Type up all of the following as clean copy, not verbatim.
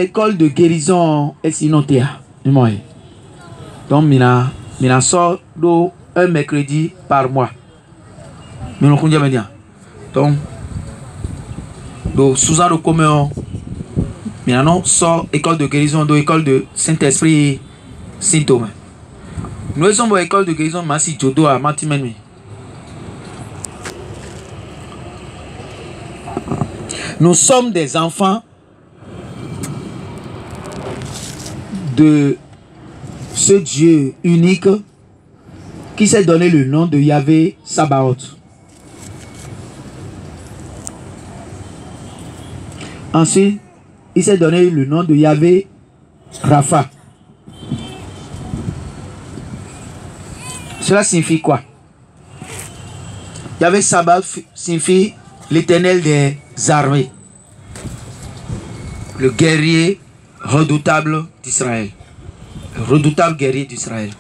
école de guérison est sinon donc mina sort un mercredi par mois. Mais on bien. Donc sous un commun mina non sort école de guérison de école de Saint-Esprit Saint-Thomas. Nous sommes à l'école de guérison Massi Jodo à Martimeni. Nous sommes des enfants de ce Dieu unique qui s'est donné le nom de Yahvé Sabaoth. Ensuite, il s'est donné le nom de Yahvé Rapha. Cela signifie quoi? Yahvé Sabaoth signifie l'Éternel des armées, le guerrier redoutable d'Israël, le redoutable guerrier d'Israël.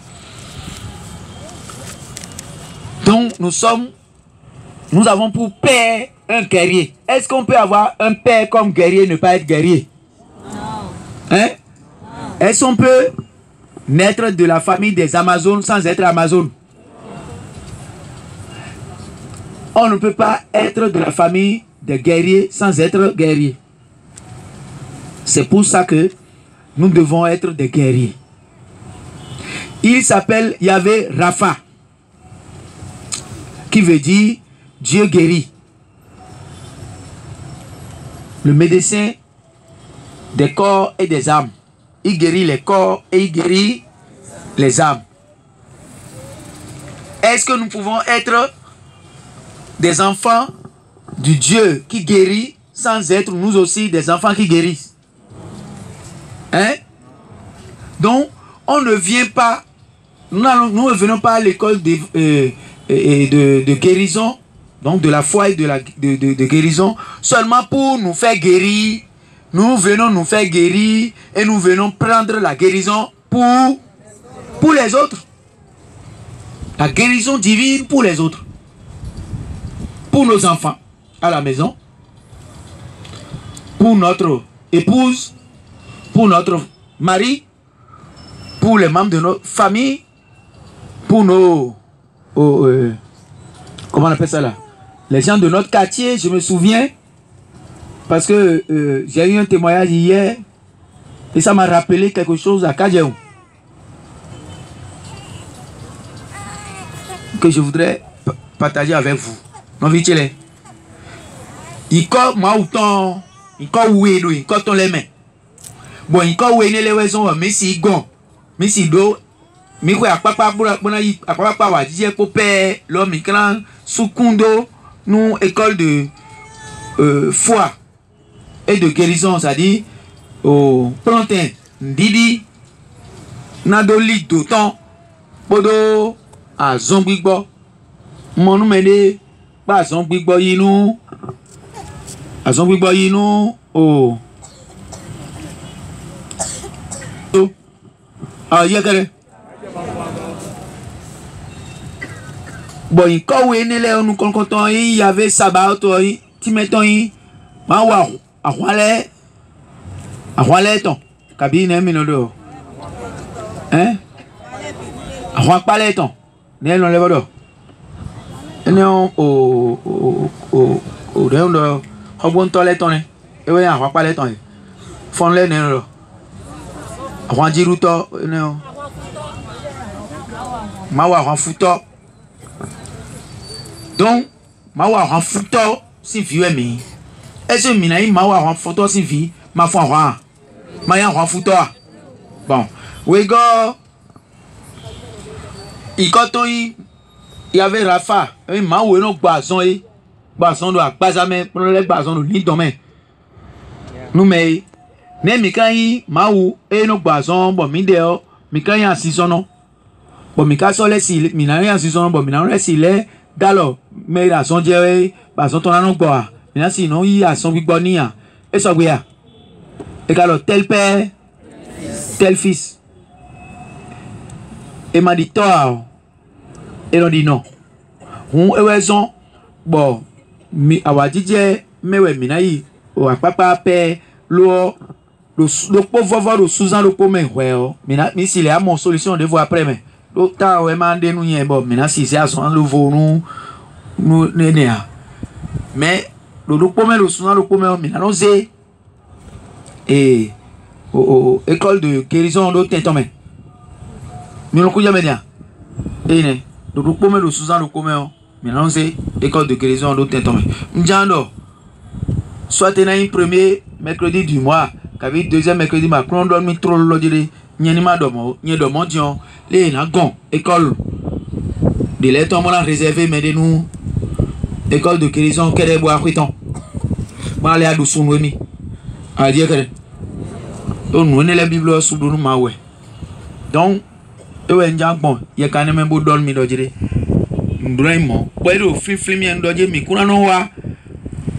Donc nous avons pour père un guerrier. Est-ce qu'on peut avoir un père comme guerrier et ne pas être guerrier? Non. Hein? Est-ce qu'on peut naître de la famille des Amazones sans être Amazone? On ne peut pas être de la famille des guerriers sans être guerrier. C'est pour ça que nous devons être des guerriers. Il s'appelle Yahvé Rapha, qui veut dire Dieu guérit. Le médecin des corps et des âmes. Il guérit les corps et il guérit les âmes. Est-ce que nous pouvons être des enfants du Dieu qui guérit sans être nous aussi des enfants qui guérissent? Hein? Donc, on ne vient pas, nous ne venons pas à l'école de guérison, donc de la foi et de guérison, seulement pour nous faire guérir. Nous venons nous faire guérir et nous venons prendre la guérison pour les autres. La guérison divine pour les autres. Pour nos enfants à la maison, pour notre épouse, pour notre mari, pour les membres de notre famille, pour nos... comment on appelle ça là? Les gens de notre quartier, je me souviens, parce que j'ai eu un témoignage hier, et ça m'a rappelé quelque chose à Kadjeou, que je voudrais partager avec vous. Non, vite, les. Il colle moi autant, il colle oué, il colle ton les mains. Bon, il colle oué les raisons, mais si gon, mais si do, mais quoi, à papa, à papa, à dire pour père, l'homme, il clan, sous kundo, nous, école de foi et de guérison, c'est-à-dire, au plantain, didi, nadoli, d'autant, podo, à zombigbo, mon nous mène. Azon gbigbo yinu o yekere bon il kowe ni le onu konkonton yi Yahvé Sabaoth yi ti meton yi ma wa ahwale ton kabi na mi no do hein ahwa pale ton ne lo le bodo non au réunion au bon toilette on est et oui on va pas les temps font les non on va dire tout non ma wa on fout donc ma wa on fout si vieux mi est-ce que mina ma wa on fout si vieux ma foi ma ya on fout bon we go il coton il y avait Rapha, et ma ou non boisson de la bazame, pour les boissons de l'île domaine. Nous mais mikai ma ou et non boisson bon mideo, mikai en saison bon mikai sur les cils, minari en saison bon minari cils d'alors mais la son dieu boisson ton non bois, mais sinon il a son bibonia et ça guia. Et alors tel père, tel fils. Et m'a dit toi. Et on dit non. On est raison. Bon, mi awadije mewe minayi o apapa pe lo le pauvre le sous-en le pauvre ouais mais s'il est à mon solution de voir après mais l'autre ouais mandé nous y bon maintenant si c'est à son le vau nous nénéa mais le pauvre le sous-en le pauvre mais non c'est et école de guérison de Tintomé mais le coup jamais bien et né le pauvre le sous-en le pauvre mais non c'est école de guérison de Tintomé m'jando soit t'es un premier mercredi du mois qu'avec deuxième mercredi ma prend dormi trop le dire n'y a pas de dion les nagon école de l'état on a réservé mais de nous école de guérison qu'elle est boire quiton moi aller à doucement oui à dire que on connaît la Bible sous nous ma ouais donc et bon il y a quand même beau dormir do dire vraiment boy do film y do dire mi kuna no wa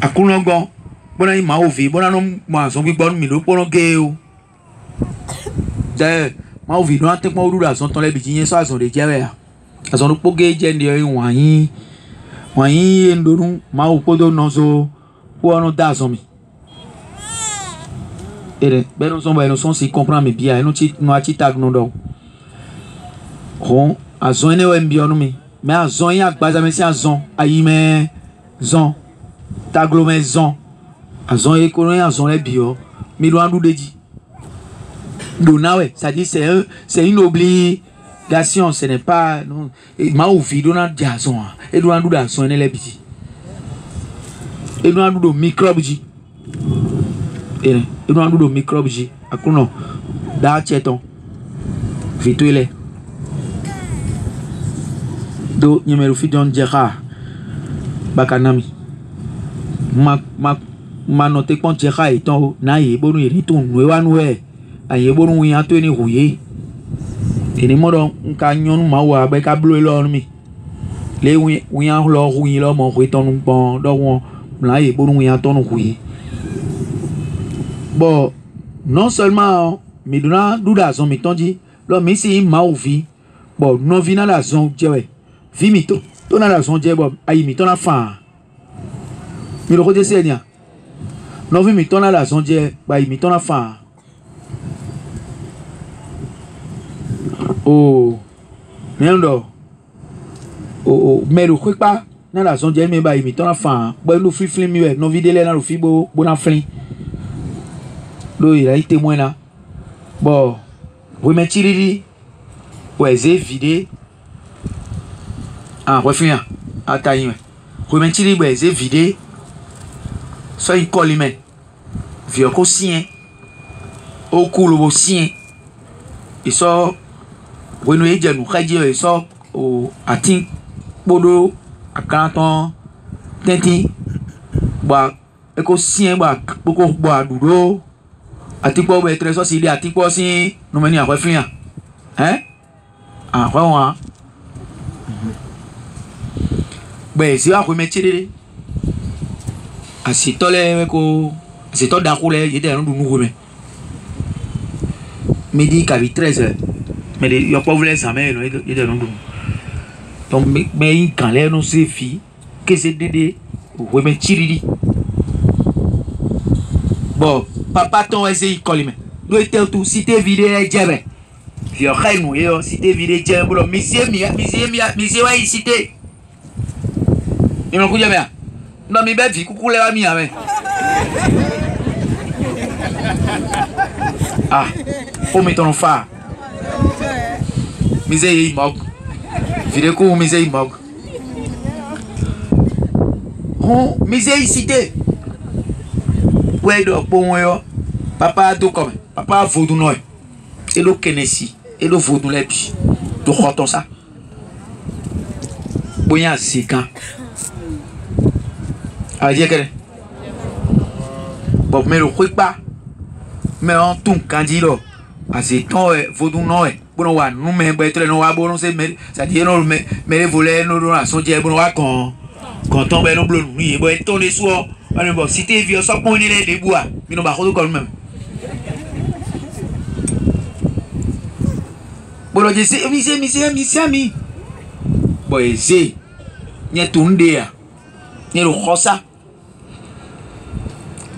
akuna gon bona ima ovi bona no ma so gbe gbon mi lo pono ge o de ma ovi no ate pon orura so ton le bi yin so aso de jere aso no poge je ndi wan yin ndorun ma o podo no so po no da so mi ere be no so si comprend me bien no ti tag no do on aso ene we mbi onu mi me aso yin agbaza me si aso ayi me zon taglo me zon azon économie azon les bio mais doit nous dédi donawe ça dit c'est une obligation ce n'est pas non ma ouvi dona diazon et doit nous d'azon les biti et doit nous do microbe ji et doit nous do microbe ji akuno da cheton vituele do numéro fidon jera bakanami ma noté quand jera étant na yebonu yeriton wanu e ayebonu yin ato ni huye eni modo nka nyonu ma wa be ka blo lo mi le wi an lo huye lo mo huiton bon do won la yebonu yin ato no huye bon non seulement mi dona duda son mi tonji lo mi si ma ovi bon no vina la zon jewe vi mi to na la zon je bon ayi mi to na fa mi lo ko je se nia no vi mi to na la zon je ba yi mi to na fa oh mendo mais le quoi pas na la zon je mi ba yi mi to na fa bo no fi film mi we no videle na lo fi bo na flin lo il a été témoin là bon vous me tirez ouais c'est vidé ah refien attends vous me tirez ouais c'est vidé ça il colle mais vieux sien au cool au sien et ça vous nous aider nous radio et ça au atin bodo à canton tenti bah éco sien bah beaucoup bah dodo atipo be trésor si atipo si nous meni à refien hein ah vraiment ben si a remettre asitole ko asito dakule yede no dunu remet midi kavi 13h mais yo pas voulu ça mais yede no dunu donc mais quand les no se fi que c'est dédé remettre chiridi bon papa ton essaye colime do était tout cité vidé djebe yo khaynu yo cité vidé djebe bolo monsieur wa cité il me couille bien non mi be vi coucou le wa mi ame ah o mi ton fa mise yi mog vidé ko mise yi mog on mise yi cité ouais do bon yo papa do comme papa vodou noy et le kenesi et le vodou les puis do xoton ça boya sika a dire que bon mais le quick pas mais on tout candido a c'est ton vodou noy bon wa nous mais betre no wa bon c'est mais ça dit non mais les volets no la son die bon wa quand tombe no bleu oui bon ton les soirs alors bon si t'es vieux ça pour les debout mais non pas quand même bon je sais mi bon c'est n'y tunde ya n'y le khosa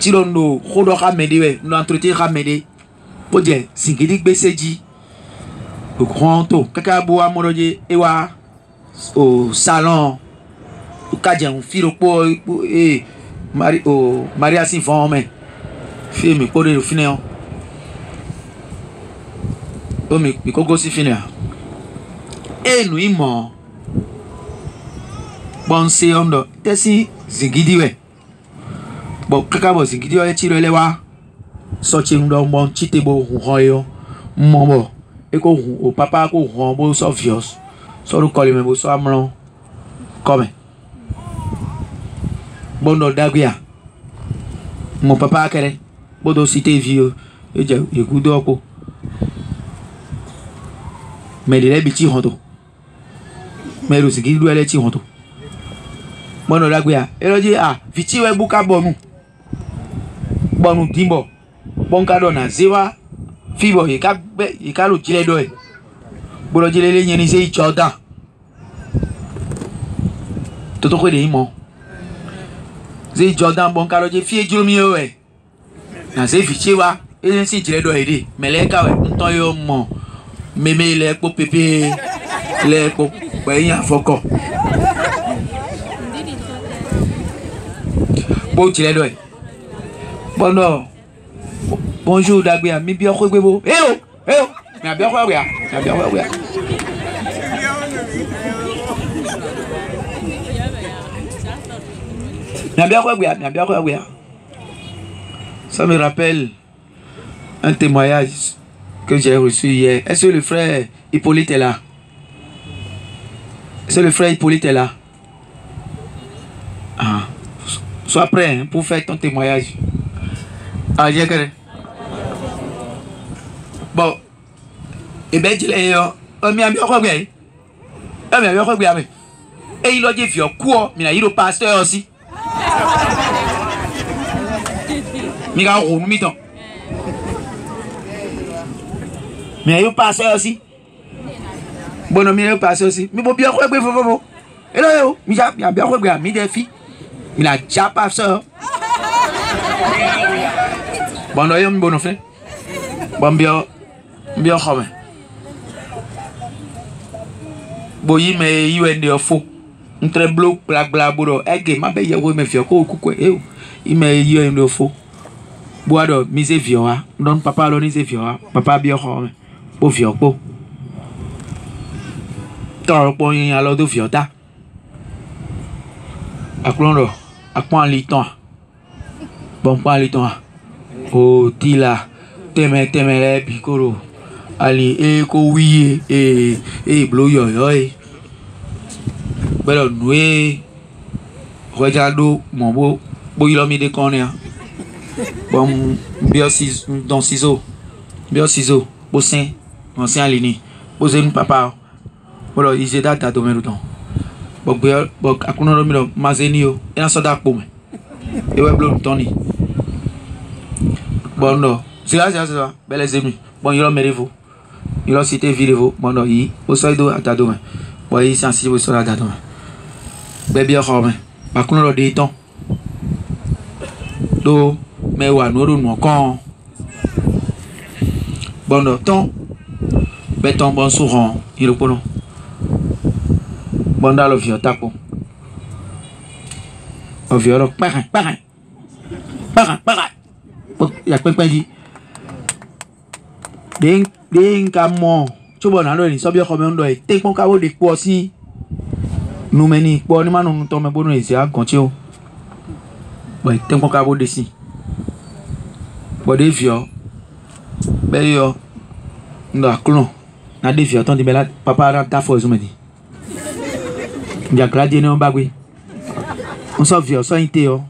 tirondo khodo khamedi we no entretien khamedi pour dire Zingidi Besseji au grand taux Kakabo Amoroje Ewa au salon au cadre fil au et Maria Sinfon mais film pour le finir oh mais Coco si finir et nous il mort bon c'est on do tesi Zingidi we bon Kakabo Zingidi we tiro lewa sorti ndo bon chite bo hoyo momo e ko o papa ko hon bo so vios so ru kole me bo so amron come bon do dagia mon papa kere bo do cité vieux e je gudo ko me le biti hondo me ru sigi du ele ti hondo bon do dagia e lo ji viti we buka bonu dimbo bon cadeau na ziwa fibo yika lo jile do e bolo jile le yen ni se Jordan toto ko de imo se Jordan bon cadeau je fie jomi o e na se fiche wa e si jile do e de meleka we nton yo mo meme le po pepe le po pe yan foko bo jile do e bon no bonjour Dagbia, mi bien quoi gbebo. Eh oh, mi bien quoi gbia, mi bien quoi gbia. Mi bien quoi gbia. Ça me rappelle un témoignage que j'ai reçu hier. Est-ce que le frère Hippolyte est là? Est-ce que le frère Hippolyte est là? Ah, sois prêt hein, pour faire ton témoignage. Ah, j'ai que bon, et ben tu l'as eu, mi a bien quoi bien, mi a bien quoi bien, et il a dit vieux quoi, mais il a eu pasteur aussi, mi a roulé mi temps, mais il a eu pasteur aussi, bon non mi a eu pasteur aussi, mais bon bien quoi bien faut, et là yo, mi a bien quoi bien, mi défi, mi a déjà pasteur, bon non yo mi bon fait, bon bien comme boyi me yuende fo entre bloc bla boro ege ma be yewo me fio ko kuku e I me yuende fo boado mi se fio wa don papa lo ni se fio wa papa bi o me po fio po to po yin alo do fio ta aklondo akpon liton bon pa liton o tila teme le bikoro ali ko wiye blow yo belo nwe regado mon bo ilo mi de konia bon bio sis dans ciseaux bo sen ancien alini bo zen papa bolo ise data do meruton bo akuno do mi do mazeni yo ina soda po me e we blow toni bon no c'est ça bel amis bon il a mérité il a cité vidéo bon non il au seuil de atado mais bon il sensible sur la date bébé homme par contre le déton do mais wa no no kon bon no ton béton bon souvent il le pono bon dans le vieux tapo au vieux rock pareil il y a quoi dit den kamo chobo na lo ni so bi ko me ndo e te pon kawo de po si nu me ni po ni ma nu to me bonu e si agan ti o bo te pon kawo de si bo de vio be yo ndo aklon na de vio ton di bela papa ra ta fo zo me di nja gradie ni on bagwe on so vio so inte o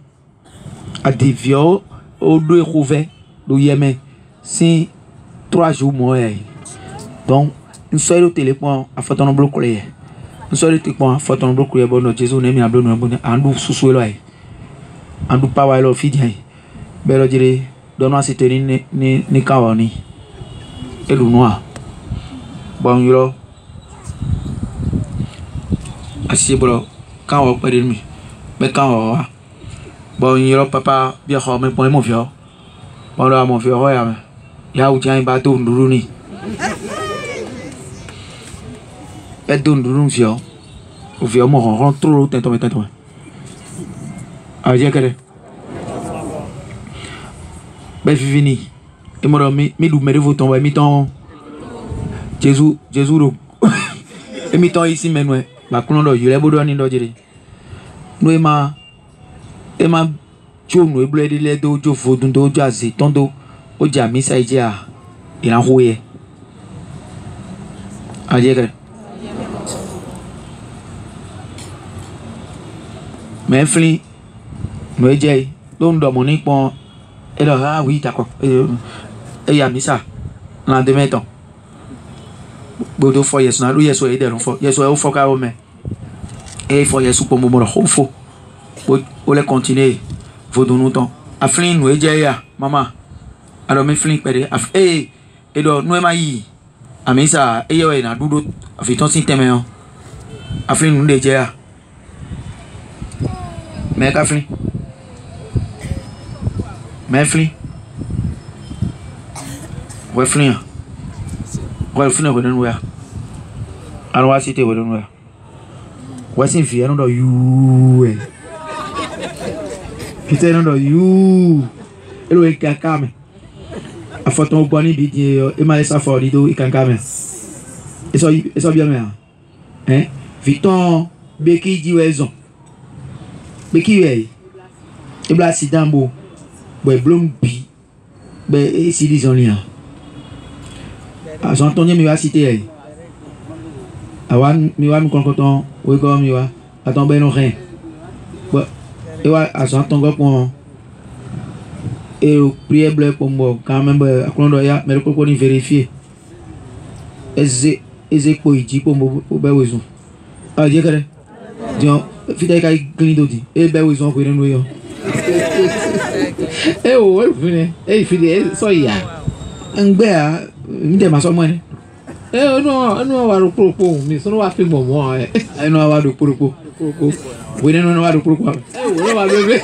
a de vio o do e couvert do yeme si 3 jours moi donc une seule au téléphone à faire ton bloc une seule téléphone à faire ton bloc bon Jésus n'est pas bon bon andu sous là andu pas wa lo fidien belo dire donne à cette ni kawani et le noir bon yo asi bolo quand on perd mi mais quand on bon yo papa bien xom mais pour mon vieux bon là mon vieux ouais ya ou tiens bateau nduru ni et don nduru fio o fio mo ron trop tento a dia kere ben fini et mo mi du mere voton wa mi ton Jésus ro et mi ton ici menwe ba kuno do yule bodo ni do jere no e ma jo no e blede le do jo vodun do jo aze tondo o ja mi sa ije a ina hoye a dia kere mais fli no e je do ndo mo ni pon et là ah oui d'accord et ya mi sa na de meton bodo for yes na do yes o e de for yes o for ka o me e for yes po mo mo ho fo o le continuer vodun no ton a flin no e je ya mama alo me flin pede e do no e ma yi a mi sa e yo e na dudo a fi ton sin teme o a flin no de je ya me ka flin mais flin ouais flin ouais flin ouais non ouais alors ouais c'était ouais non ouais ouais c'est fille non do you putain non do you et le kaka me a photo boni bi e ma esa for do e kaka me et ça bien me hein Victor Beki di raison Beki ouais e bla accident bo ouais blom bi ben et si disons lien a Antonio mi va citer awan mi wa mi konkoton we ko mi wa aton ben no rien bon et wa a Antonio pour et prière bleu pour moi quand même a kondo ya mais ko ni vérifier eze ko iji pour mo be wezo a je kare jon fita kai glindo di e be wezo ko renu yo e o we fine e fide so ya ngbe a mi de ma so mo ni e no wa ro propo mi so no wa fi mo e no wa do propo we no wa do propo e o wa bebe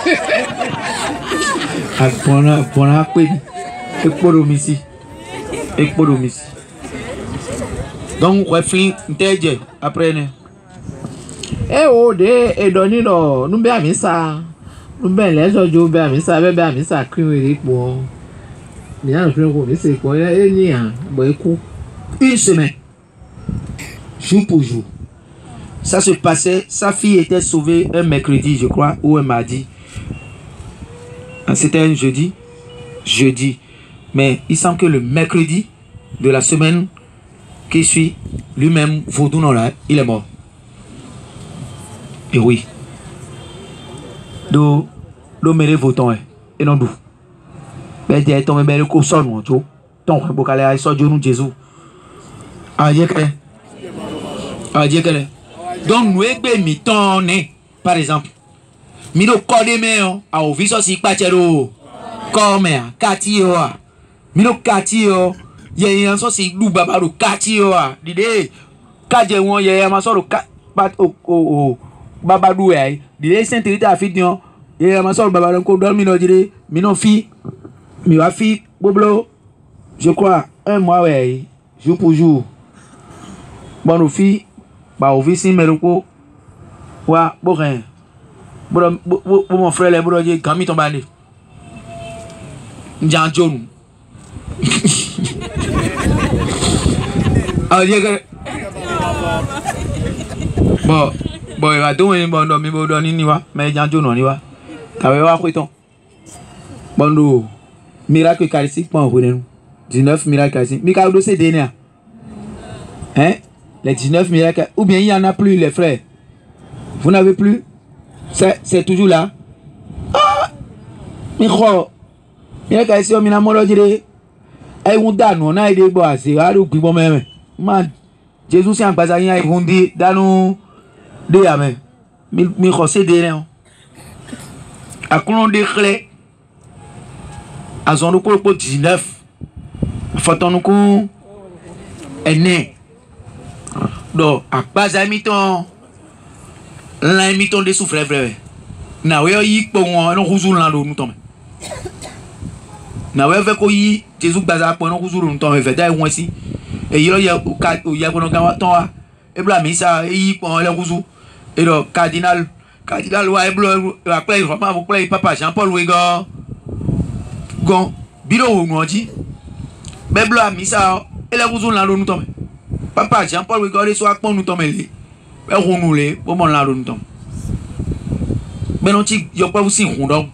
a pona pe e podo mi si donc we flin nteje après ne e o de e do ni no nu be amisa nu be le jojo be amisa kiri po ni an fun ko ni se ko e ni an bo eku une semaine jour pour jour ça se passait. Sa fille était sauvée un mercredi je crois ou un mardi, c'était un jeudi mais il semble que le mercredi de la semaine qui suit lui-même vaudou non là il est mort. Et oui do mere voton et non dou ben dia ton me ko so no to ton ko kale ai so jonu Jésus a je kele donc nous egbe mi ton ne par exemple mi do kode me o a o viso si pachero come a kati o a mi do kati o ye yan so si lu baba do kati o a dide kaje won ye ma so do o baba du e dide saint-rite a fi dion ye ma so baba ko do mi no jire mi no fi mi wa fi boblo je crois un mois ouais jour pour jour bon au fi ba o fi sin meroko wa bo ren bo mon frère le bo je gami ton bande njan jonu a je que bon va do mi bo do ni wa mais njan jonu ni wa ka we wa ko ton bon miracle eucharistique pas en 19 miracles eucharistiques mi ka do c'est dernier hein les 19 miracles ou bien il y en a plus les frères, vous n'avez plus, c'est toujours là ah mi kho miracle si o mi na mo lo jire ai un danu na ide gbo ase a do gbo meme man Jésus si agbaza yin ai hundi danu de amen mi kho c'est dernier akulon de clé azon ko 19 foton ko ene do akpaza miton la miton de souffre vrai na we yi po won no huzu lan do nu ton na we fe ko yi Jésus baza pour nous cousu nous temps fait d'ailleurs moi si et il y a pour nous temps et bla misa et pour le cousu et le cardinal ouais et après vraiment vous play papa Jean-Paul Wega gon biro nous dit bebla misa et le cousu là nous temps papa Jean-Paul Wega les soit pour nous temps les et nous les pour mon là nous temps mais non tu y a pas aussi rondon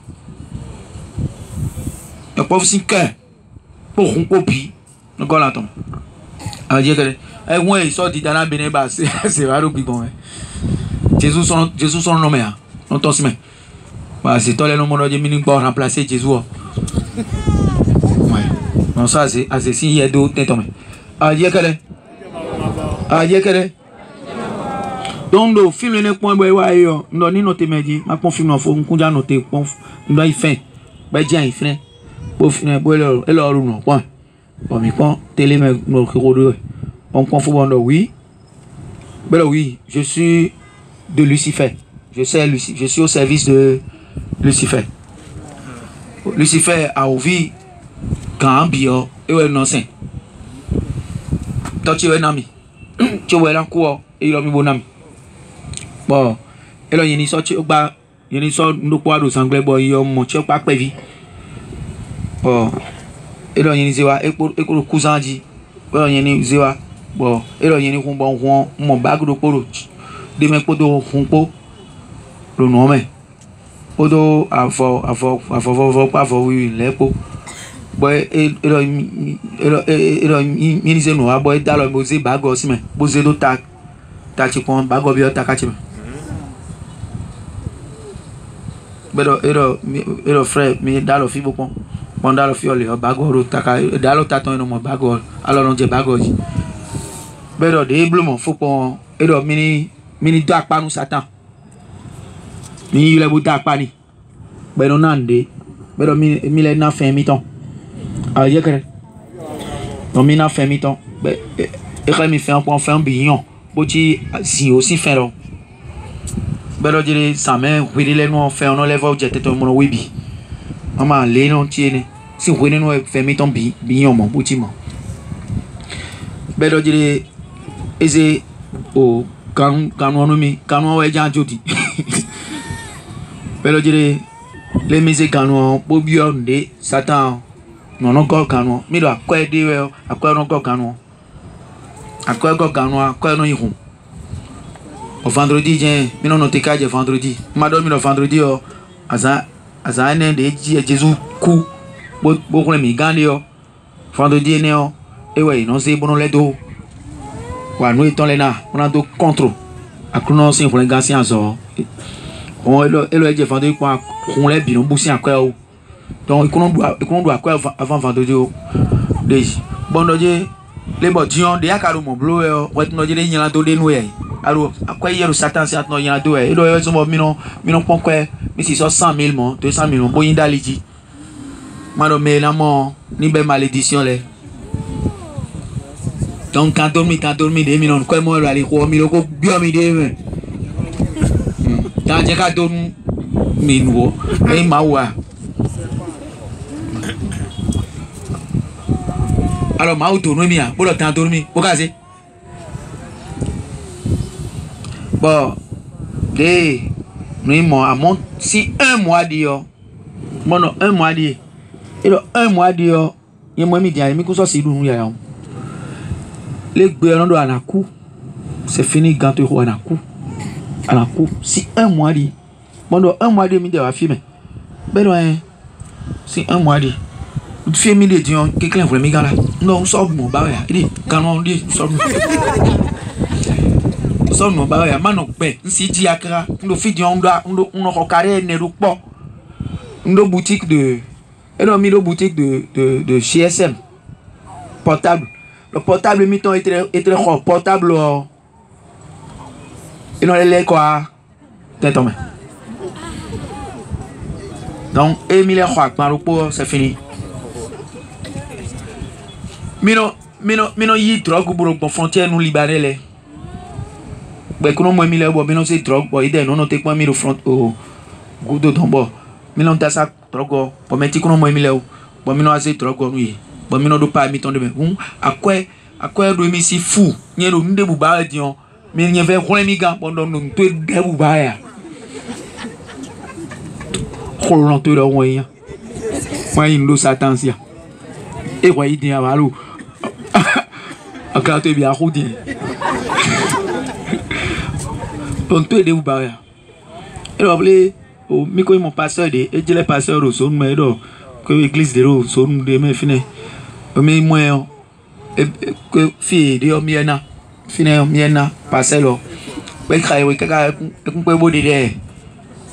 y a pas aussi cœur pour un copie nous collons ton à dire que et moi il sort dans la bénéba c'est vrai au bon Jésus son nom là on t'en semaine bah c'est toi les noms de Dieu pour remplacer Jésus ouais non ça c'est si il y a d'autres temps à dire que donc le film n'est point boy yo non ni noter medi ma pon film non faut on déjà noter pon doit y fin ba dia y fin pour finir pour et leur non point bon mais quand télé me on confond oui ben oui je suis de Lucifer je suis au service de Lucifer a ouvi quand bio et ouais non c'est toi tu es un ami tu es là quoi et il a mis bon ami bon et là il y a une sorte de quoi de sanglais bon il y a mon tu pas prévu bon et là il y a une zewa et pour le cousin dit bon il y a une zewa bon et là il y a une bon mon bague de polo de mes potes de le nom mais podo avant oui les po boy et là il disait non boy dans le musée bague aussi mais musée de ta tu prends bague bien ta cache et le frère mais dans le fibre bon dans le fiole bague dans le taton non bague alors on dit bague mais de blement faut pour et le mini dark pas nous satan ni le bout pas ni mais non andé mais le na fin mi-temps ah je crée non mi na fin mi-temps mais et quand mi fait un billon boti si aussi fin là mais le dire ça mais oui les nous fait on lève au jeter tout mon webi maman les non tiene si vous nous fait mi-temps billon mon boti mon mais le dire ese o kan on ouais jan jodi mais le dire les musiques canon bobio de satan non encore canon mais là quoi dire à quoi encore canon à quoi non ils au vendredi j'ai mais non te cas vendredi madame le vendredi asa ne de Jésus coup beaucoup les migandi vendredi né et ouais non c'est bon les dos wa nous étant les na on a deux contre à non c'est pour les gars c'est en on le dit vendredi quoi on les bien bousser à quoi donc on doit quoi avant vendredi bon dieu les bodions de yakaro mon blower ouais non dire y a do de nous alors à quoi hier satan c'est non y a do et le so mino pon quoi mais si 100 000 mon 200 000 bon indaliji mano mais na mon ni be malédiction les donc quand dormi des millions quoi moi aller quoi millions ko bien mi des dans j'ai qu'à dormir mais nous et mawa alors ma autonomie pour le temps dormir pour caser bon des nous mon à mon si un mois dio mon un mois dio et le un mois dio il moi mi dia mi ko so si dunu ya les gouvernements de Anakou c'est fini quand tu es Anakou si un mois dit bon un mois dit mi de va filmer ben si un mois dit tu fais mi de dion quelqu'un veut mi gala non sort mon ba ya dit quand on dit sort mon ba ya mano pe si di akra ndo fi dion on carré ne ru po ndo boutique de et non mi do boutique de GSM portable. Le portable mi-temps est très fort. Portable, et non les quoi, t'es tombé. Donc, et mi les quoi, c'est fini. Mino y drogue pour frontière nous libanais les. Ben qu'on moi mi les bon, mino c'est drogue, bon idée non t'es quoi mi le front au goût de tombeau. Mino t'as ça drogue, pour mettre qu'on moi mi les, bon mino c'est drogue oui. Bon, mais non, de pas mi-temps de même. À quoi de mi si fou. N'y a de nous de bouba dion. Mais n'y avait rien mi gant pendant nous te de bouba ya. Roland te le roya. Moi il nous s'attend si. Et quoi il dit à Valou. Encore te bien roudi. On te de bouba ya. Et là au micro mon pasteur de et je les pasteur au son mais do que l'église de l'eau son de me fini. Mais moi que fille de miena fini miena passer là. Ouais créer kaka qu'on peut beau derrière.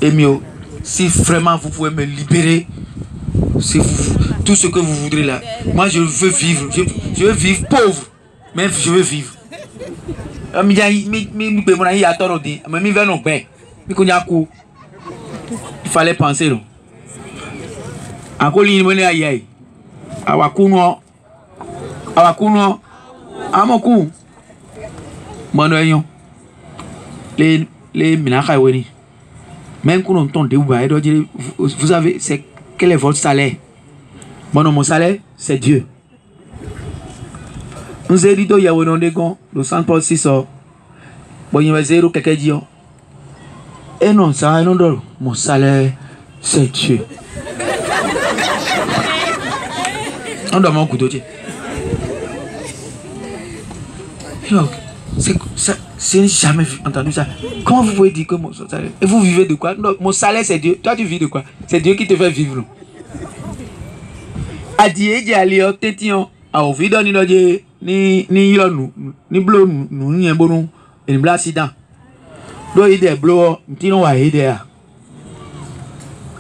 Et mieux si vraiment vous pouvez me libérer si vous tout ce que vous voudrez là. Moi je veux vivre, je veux vivre pauvre mais je veux vivre. Mi pe mon aïe à toro di mais mi veut non ben. Mi konya ku il fallait penser non. Encore ligne monnaie aïe. Awakuno amoku manoyon les minaka weni même qu'on entend de vous savez c'est quel est votre salaire? Mon salaire c'est Dieu. Nous avons dit qu'il y a un dégon le 100% bon il y a 0 quelqu'un dit et non ça non dort mon salaire c'est Dieu. On doit mon couteau. C'est jamais entendu ça. Comment vous pouvez dire que mon salaire? Et vous vivez de quoi? Non, mon salaire c'est Dieu. Toi tu vis de quoi? C'est Dieu qui te fait vivre. Adieu, j'ai allé au tétion. A au vide ni yon ni blo nous ni bon ni blasida. Do ide blo ntino wa ide ya.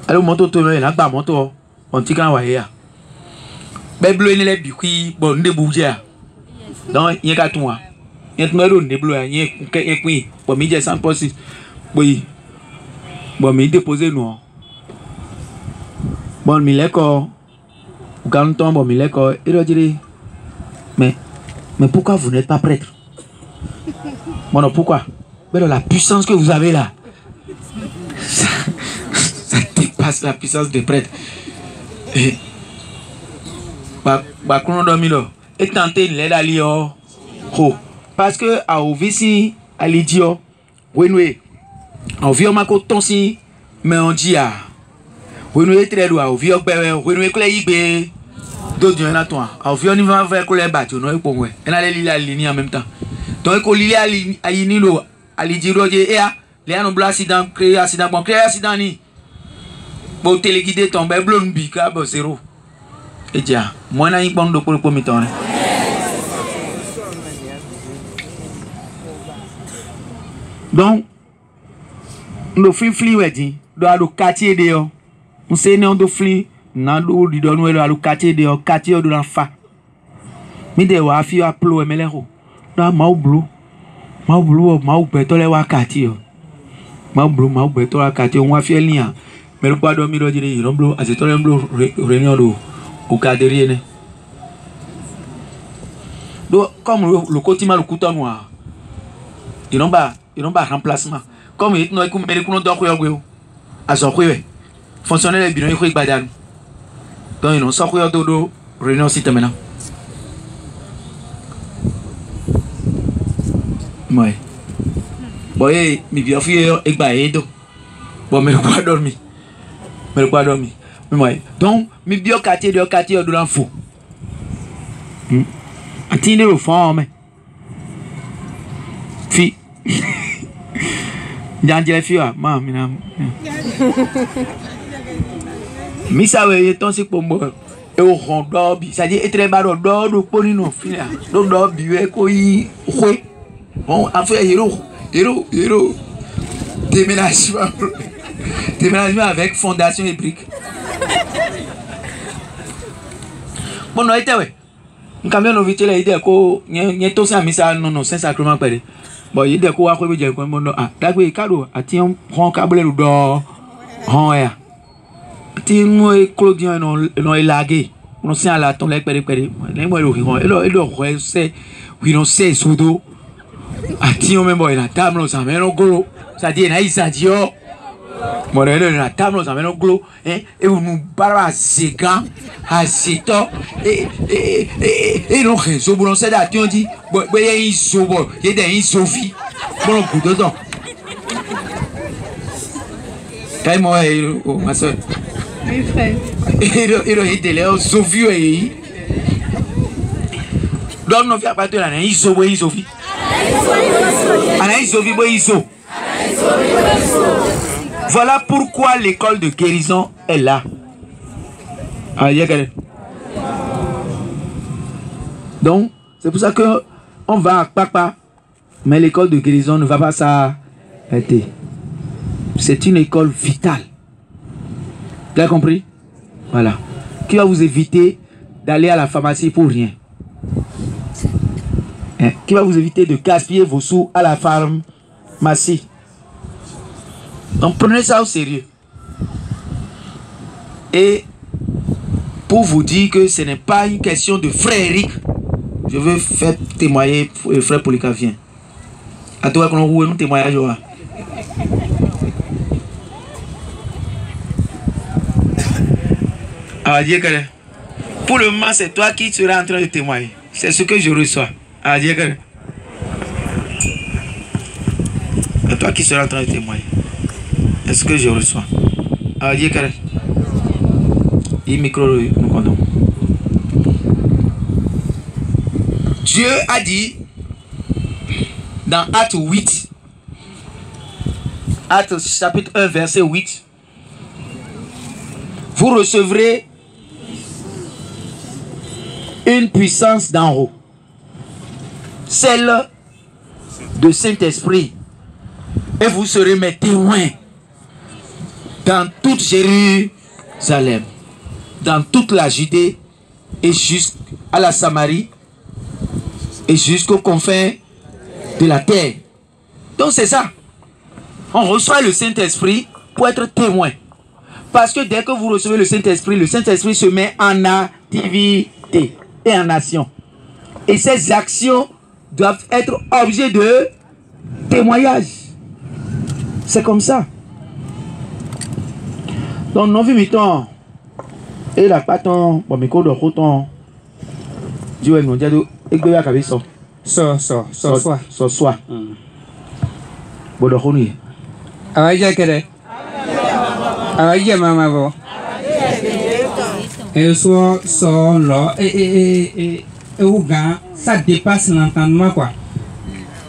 Alors moto to na gba moto on ti kan wa ya. Be blo ni le bi ki bon de bouger. Donc yen ka tun wa. Yen tun do de blo yen pin bon mi je 100% boy. Bon mi déposer nous. Bon mi le ko quand on bon mi le ko et do dire mais pourquoi vous n'êtes pas prêtre? Bon non, pourquoi? Mais la puissance que vous avez là, ça dépasse la puissance des prêtres. Et et tenter de l'aide à l'io. Parce que à Ovisi, à l'idio, oui, on vit ma côte tonsi, mais on dit à oui, très loin, on vit au bébé, oui, que d'autres gens là toi au vieux niveau avec les bateaux non pour moi et là les lignes en même temps donc il y a ali lo ali dire et les an blanc accident créer accident bon créer accident ni bon téléguidé tomber blonde bika bon zéro et dia moi na y bon do pour mi ton donc le fli wedi do a do quartier de yo on sait non do fli Nando di donne le au quartier de l'enfant. Mi de wa fi aplo emelero. Na mau blue mau beto le wa quartier. Mau beto la quartier on wa fi lian. Mais le pas dormir dire il bleu azeto le bleu réunion do au cadre ne. Do comme le cotima le couteau noir. Il non ba remplacement. Comme il no comme ele kuno do ko yo aso ko we. Fonctionnaire le bino ko igbadan. Donc ils ont sorti de réunion aussi maintenant. Ouais. Bon, mi bien fait et baedo. Bon, mais pas dormi. Mais pas dormi. Ouais. Donc, mi bien quartier de l'enfant. Attendez le fond, mais. Fi. J'en dirais fi ah, maman. Mi sawe ton si pour moi et au rondor bi ça dit et très bas rondor do poni no fina do do bi ko yi khwe bon affaire héros déménagement avec fondation et briques bon no était ouais camion no vite là idée ko nye to sa mi sa non saint sacrement pere bon idée ko wa ko bi je ko mon ah dagbe kado ati on ron câble do ron ya ti mo Claudien non élagué on sait à la ton les péré les moi le et c'est oui non c'est soudo ati on même boy la table ça mais non gros ça dit na isa dio Mon la table, nous avons un glos, et nous parlons à Ségan, à Sétan, et nous réseau, on s'est dit, on dit, il y a une sauve, il y a une Sophie, bon, on coûte dedans. Quand moi, ma soeur, il a été là, Sophie, et donc, nous faisons pas de la naïs, Sophie. Voilà pourquoi l'école de guérison est là. Donc, c'est pour ça que on va à Papa, mais l'école de guérison ne va pas s'arrêter. C'est une école vitale. Tu as compris? Voilà. Qui va vous éviter d'aller à la pharmacie pour rien? Qui va vous éviter de gaspiller vos sous à la pharmacie. Donc prenez ça au sérieux. Et pour vous dire que ce n'est pas une question de frère Eric, je veux faire témoigner le frère Polika vient. À toi qu'on roule un témoignage. Pour le moment, c'est toi qui seras en train de témoigner. C'est ce que je reçois. C'est toi qui seras en train de témoigner. C'est ce que je reçois. Dieu a dit dans Acte 8, Acte chapitre 1, verset 8, vous recevrez une puissance d'en haut, celle de Saint-Esprit, et vous serez mes témoins dans toute Jérusalem, dans toute la Judée et jusqu'à la Samarie et jusqu'aux confins de la terre. Donc c'est ça. On reçoit le Saint-Esprit pour être témoin. Parce que dès que vous recevez le Saint-Esprit se met en activité et en action. Et ces actions doivent être objet de témoignage. C'est comme ça. Donc, non, vimitons. Et la paton, bon, mais quoi de roton. Dieu est mon dieu, et que la cabine sort. Sort. Bon, de roni. Awaja kere. Awaja mama bo. Et so là et ouga ça dépasse l'entendement quoi.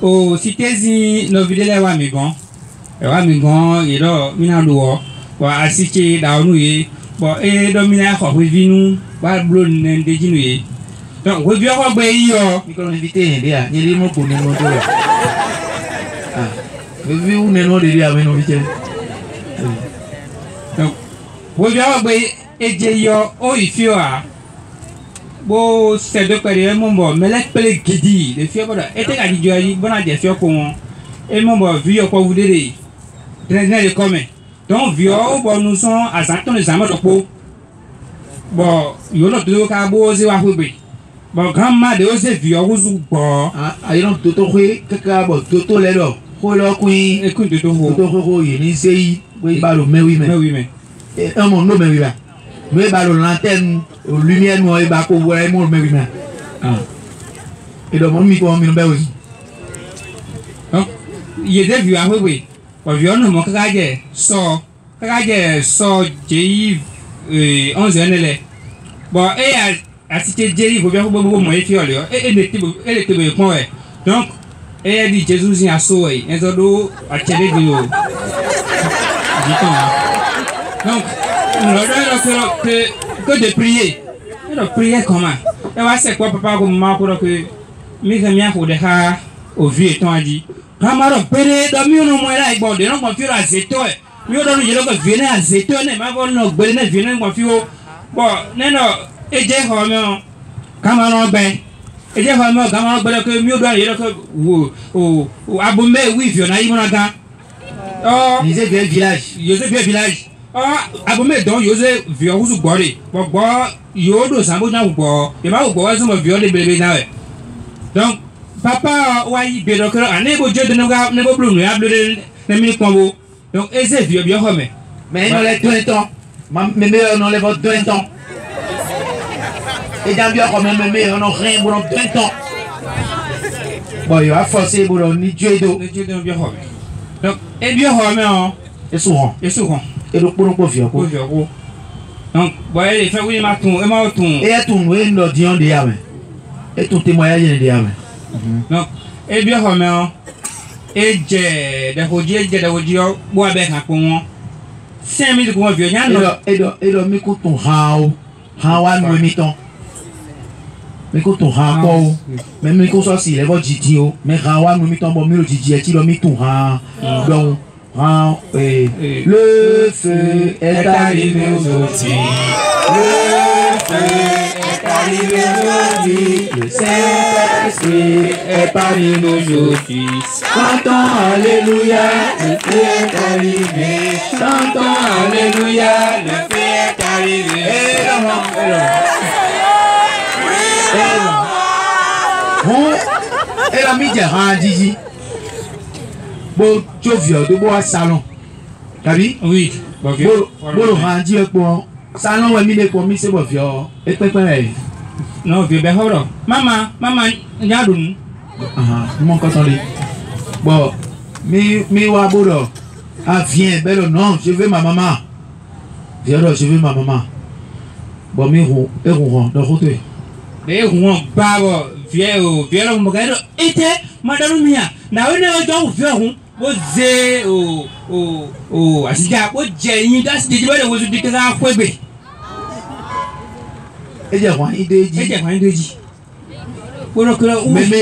Oh si tezi no videle wa mi gon et là mina lo wa asiki da onu ye bon et do mina ko vinu ba blo nen de jinu ye donc we bi ko gbe yi yo mi ko invité en dia ni mo ko ni mo to ah we bi u nen o de dia me no bi che donc we bi ko gbe eje yo o ifio a bo se de pere mo mo mele pele gidi de fio boda ete ka di jo yi bona je fio ko won e mo mo vi yo ko vudere de comme donc vieux bon nous sommes à Zanton les amas de peau bon yo no to ka bo se wa hube bon grand-mère de ose vieux ozu bon ah yo no to hwe kaka bo to le do ho lo kuin e kun to ho yi ni sei we ba lo mewi me e mo no mewi ba me ba lo lanterne lumière mo e ba ko wo e mo mewi me ah e do mo mi ko mi no be ozi donc ye de vieux a hwe bon vieux no mo kaka je so jei 11 anele bon et à cité jei faut bien ko mo e fi ole e ne te be pon e donc et dit Jésus a so e en do a chebe bi o donc on que de prier et de prier comment et va c'est quoi papa ko maman ko que mi ka mi a ko de ha o vie ton a dit kamaro pere do mi no mo era igbo de no mo fi ra zeto e mi o do no yelo ko viene a zeto ne ma ko no gbe ne viene mo fi o bo ne no eje ho mi o kamaro gbe eje ho mi o kamaro gbe ko mi o do yelo ko o abume wi fi na yi mo na ga oh José village oh abume don José vio husu gbore gbo yo do sambo na gbo e ma gbo wa so mo vio le bebe na we donc papa wa yi be do ko ane bo je de no ga ne bo blu no ya blu de ne mi ko bo Donc, ese vieux bien homme. Mais il enlève 2 ans. Mes meilleurs n'enlèvent 2 ans. Et dans bien quand même, mes meilleurs n'ont rien pour 2 ans. Bon, il va forcer pour ni Dieu d'eau. Dieu de bien homme. Donc, et bien homme, et souvent. Et souvent. Et donc, pour nous confier. Donc, voyez, les frères, oui, ma tour, et ma tour. Et à tout, nous, nous disons des amis. Et tout témoignage des amis. Donc, et bien homme, et j'ai des rodiers, des rodiers, bois avec un con. 5 000 gros vieux, et donc, mais quand on a nous mettons. Mais quand on a quoi, même quand on s'y lève au Gigi, mais Rawa nous mettons bon mieux Gigi, et tu le mets tout donc, le feu est arrivé aujourd'hui. Le feu est arrivé aujourd'hui. Le Saint-Esprit est parmi nous aujourd'hui. Chantons Alléluia, le feu est arrivé. Chantons Alléluia, le feu est arrivé. Et la midi a dit, bon, tu viens de boire salon. T'as vu? Oui. Bon, le rendu pour salon, on mis pour c'est bon, vieux. Et pépé. Non, vieux, ben, maman, regarde-nous. Mon coton. Bon, mais Waboro, ah, viens, belle, non, je veux ma maman. Viens, je veux ma maman. Bon, mais on de côté. Mais on va viens, là, on va était, madame Mia, n'a eu un vieux, Oze asika o jẹyin that's the way was the kesa kwebe eje wan ideji kono kono meme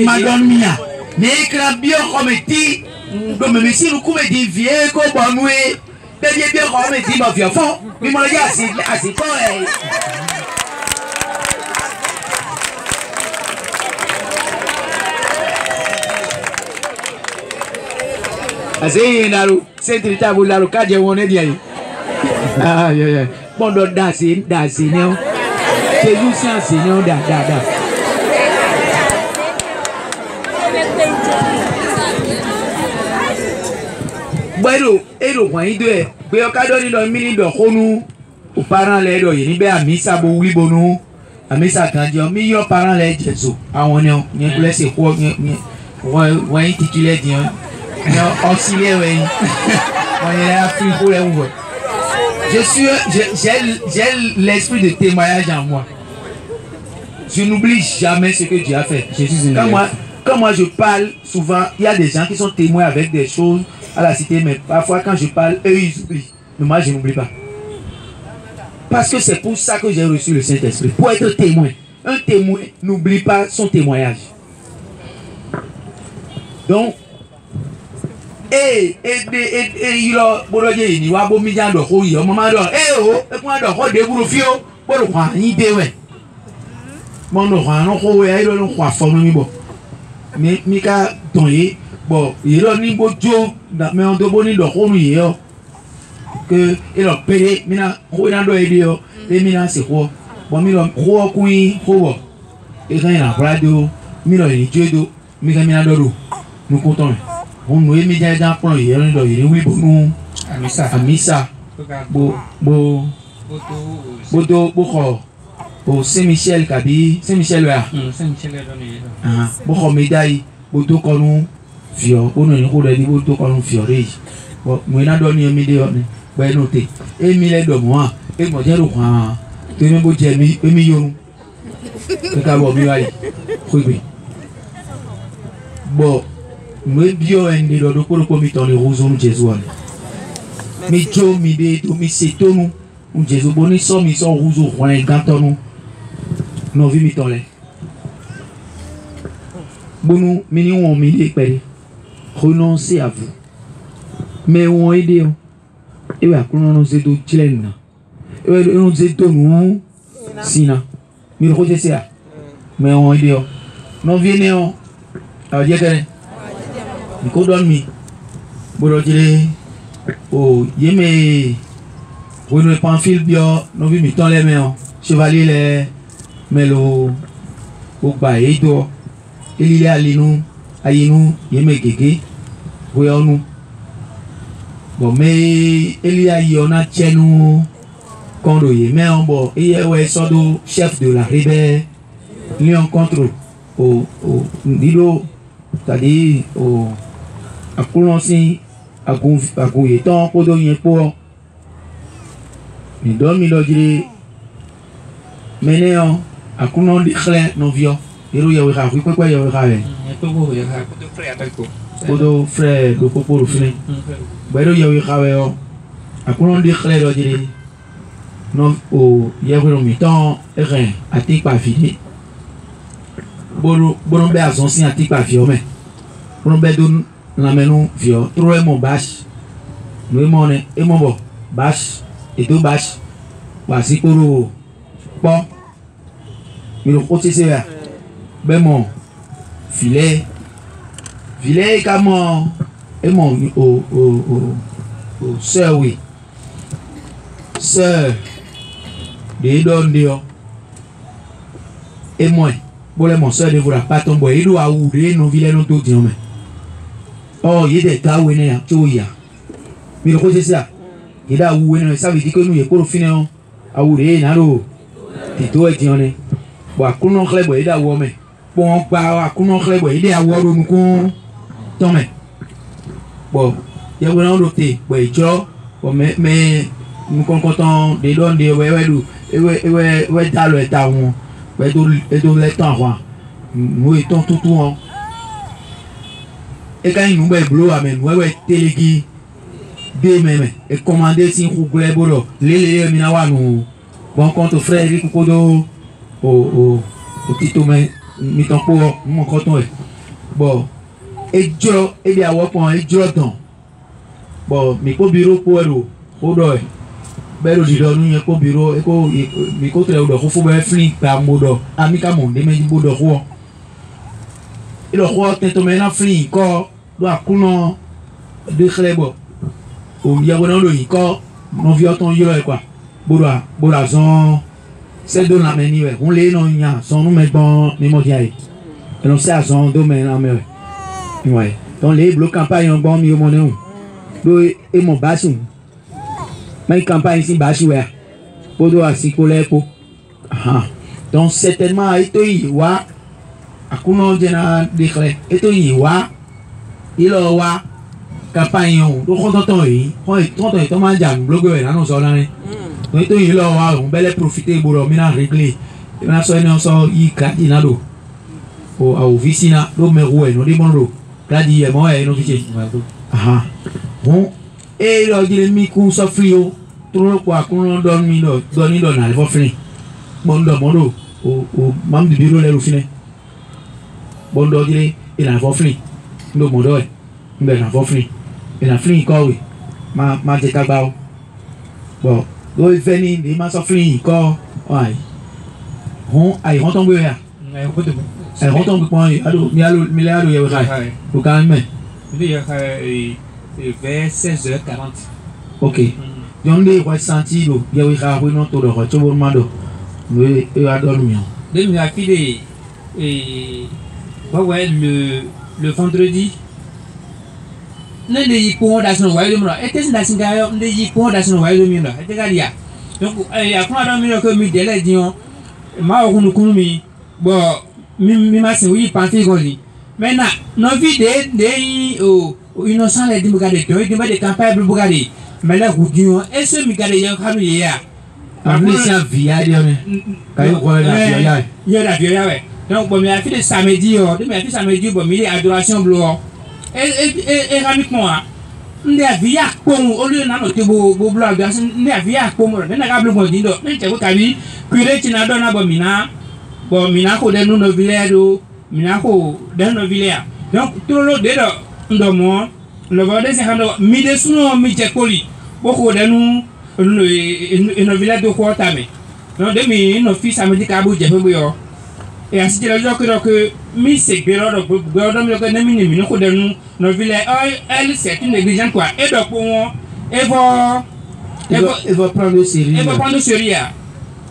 madon mia ne kra bio committee do meme si ku me di vie ko bonwe de bio committee ba vie fo mi mo ya asiko Assez naru, c'est très tabou naru kaje wone dia yi. Ah yeah. Bon do danse non. C'est vous science non da. Bueno, ero wan ide pe o ka do ni lo mini do konu o parent le do yi ni be amisa bo wi bonu amisa kan je mi yo parent le jesu àwọn ni kule se ko ni wan titulaire di non, auxiliaire, oui. On est là, j'ai l'esprit de témoignage en moi. Je n'oublie jamais ce que Dieu a fait. Quand moi je parle, souvent, il y a des gens qui sont témoins avec des choses à la cité, mais parfois quand je parle, eux ils oublient. Mais moi je n'oublie pas. Parce que c'est pour ça que j'ai reçu le Saint-Esprit. Pour être témoin. Un témoin n'oublie pas son témoignage. Donc, il a boloje ni wa bo mi jan do ko yi omo ma do e kun do ko de buru fio bo lo kwa yin de we mo no kwa no ko we ai lo kwa fo mi bo mi ka don yi bo yi lo ni bo jo da me on do bo ni do ko nu yi o que e lo pere mi na ko na do e bi o e mi na se ko bo mi lo ko ku yi ko bo e kan na radio mi lo ni jedo mi ka mi na do do nu ko ton on nous est mis dans plan hier on doit y oui bon amisa bo Saint-Michel kabi Saint-Michel là bo médaille bo to konu fio on ne ko le ni bo to konu fiore bo mo na do ni mi de on ba noté e mi le do mo e mo je ro kwa to mi bo je mi e mi yorun e ka bo mi wa yi ko gbe bo me bio ende do ko mi ton le rozo nu Jésus mi jo mi de to mi setonu un Jésus boni so mi so rozo wan gantonu no vi mi ton le bonu mi ni won mi de pere renoncer à vous mais on aide e wa ko no se do chilena e wa no se to nu sina mi ro je se a mais on aide no viene on a dire que ko don mi boro jire o yeme wonu pamphile bio no vi mi ton le me on chevalier le melo o gba edo elile alinu ayinu yeme gege boyonu bon mais il y a on a tenu condoyer mais on bon il y a ouais sordo chef de la rébellion lion contre au dilo c'est-à-dire au à Coulonsi à Gouyeton kodo yen po ni don mi lo dire mene on à Coulon di xlé no vio ero ya we xa wi ko ya we xa we kodo frère do poporo fini bero ya we xa we o à Coulon di xlé lo dire no o ya we no mi ton rien ati pa fini boro be azon sin ati pa fio me boro be do la menu vio trop mon bash nous mon et mon bon bash et tout bash voici pour bon mais le côté c'est là ben mon filet comment et mon au sœur oui sœur de don dio et moi bon les mon sœur de vous la pas tomber il doit ouvrir nos villes non tout dire mais oh il y a des gars où il y a tout ya mais le côté c'est ça il a où ça veut dire que nous y pour finir à où les naro et tout est on est bon à counon clé bon il a où mais bon pas à counon clé bon il a où nous con tombe bon il y a vraiment l'autre bon il joue bon mais nous content de donner des ouais dans le temps ouais dans le temps quoi nous étant tout et quand nous voyons bleu amen ouais télégi des même et commander si vous voulez bolo les minawa nous bon compte frère Eric Kodo au tito mais mi ton pour mon coton bon et jo et bien wa point et jo don bon mi ko bureau pour ero o do bero di do nu ko bureau e ko mi ko tre o do fo be flick pa modo ami ka mo de me di bodo ko e lo ko tento me na flick ko do akuno de xlebo o ya wona lo yi ko no vi oton yo e kwa bodo zon c'est de la meni on les non nya son nous met bon ni mo dia e non c'est zon do me na me ouais donc les blocs campagne en bon mi o mo ne o do e mo basu mais campagne ici basu ouais bodo asikole po donc certainement eto yi wa akuno jena de xle eto yi wa ilo wa campagne on do konton yi konton to ma jam blogo e na no so na ni donc eto yi lo wa on bele profiter boro mi na régler e na so ene so yi kadi na do o a oficina do me ruwe no di monro kadi e mo e no fiche bon e lo dire mi ku so frio tro kwa kun don mi do doni do na fo fini bondo modo o mam di biro le ro fini bondo dire e na fo fini ndo modo e mbe na fo fini e na fini ko we ma je ka gba o bon do veni ni ma so fini ko ai hon ton gbe ya ai hon ton gbe pon ado mi ado ye we kai o kan me il y a vers 16h40 ok donc les voix sentir do ya we ka no to do ko to bo mando we e ado mi de mi a filé et ouais le vendredi nende yi ko da sino wayo mi no ete sin da sin ga yo nende yi ko da sino wayo mi no ete ga dia donc ya ko da mi no ko mi dele dion ma o kunu mi bo mi ma se wi panti go ni maintenant no vide de o innocent les dimgade to di ba de campagne bu bugade mais la gudin et ce mi gade yan kanu ye ya après ça via dia ne kayo ko la via ya la via ouais donc bon mi a fait samedi o de mi a fait samedi bon mi adoration blo et ramiquement ndé via pon o le na no te bo blo adoration ndé via pon mo na ga blo mo dindo ne che ko kabi kure ti na do na bo mina ko de no village mina ko de no village donc tout le de do ndomo le va de se hando mi de suno mi je koli boko de nu no village de ko tame donc de mi no fils samedi ka bu je fe yo et ainsi la joie que mi se gbero do mi ko na mi ko de nu no village elle c'est une négligence quoi et donc on et va prendre le sérieux et va prendre le sérieux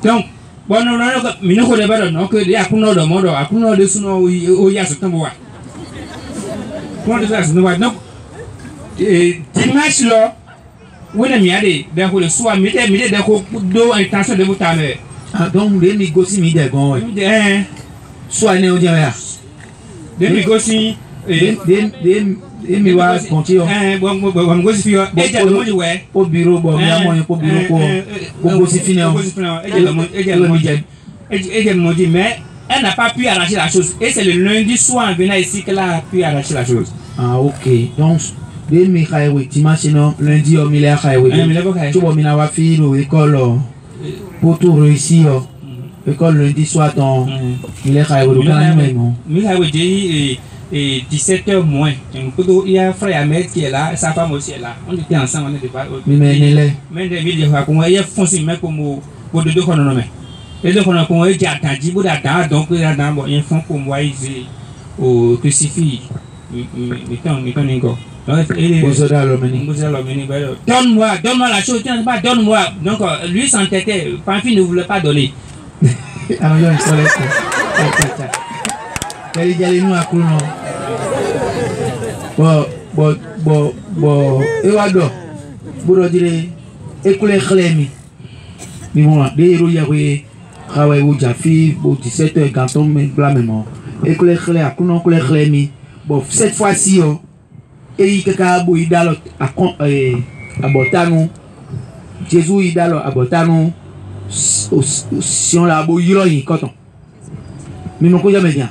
donc bon non mi ko de ba no que de akuno do modo akuno de suno o ya so tambo wa pour de ça no donc dimanche là Vous n'aimez pas de le soir, mais de intention de vous t'amener. Ah, donc, les négocier, mais des gants, soit né au diable. Des négocier, des miroirs, continue. Au bureau, bon, il y a moyen pour bureau, pour bosser finir. Et mais elle n'a pas pu arracher la chose. Et c'est le lundi soir en venant ici qu'elle a pu arracher la chose. Ah, ok. Donc, les Mikhaïwe, dimanche, lundi, au milieu, tu vois, il y a une fille à l'école pour tout réussir. L'école lundi soir, il est à et 17h moins. Il y a un frère Ahmed qui est là, sa femme aussi est là. On était ensemble, on était pas. Mais il y a foncé, mais comme au deux chronomètres. Les deux chronomètres, il y a attendu, donc il y a un fond pour moi, au crucifix. Donne-moi la chose, donne-moi. Donc lui s'entêtait, Pamphile ne voulait pas donner. Alors, il y a une soleil. Il y a nous à Kounon. Bon, et voilà. Vous direz, écoutez, Clémy. Mais bon, des héros, il y a eu, Hawaii ou Jaffi, 17h, Ganton, mais blanc, mais bon. Écoutez, Clémy, à Kounon, écoutez, Clémy. Bon, cette fois-ci, et il y a un idalo à Botano. Jésus, idalo à Botano. Si on l'a beau, il y a coton. Mais mon cousin me dit.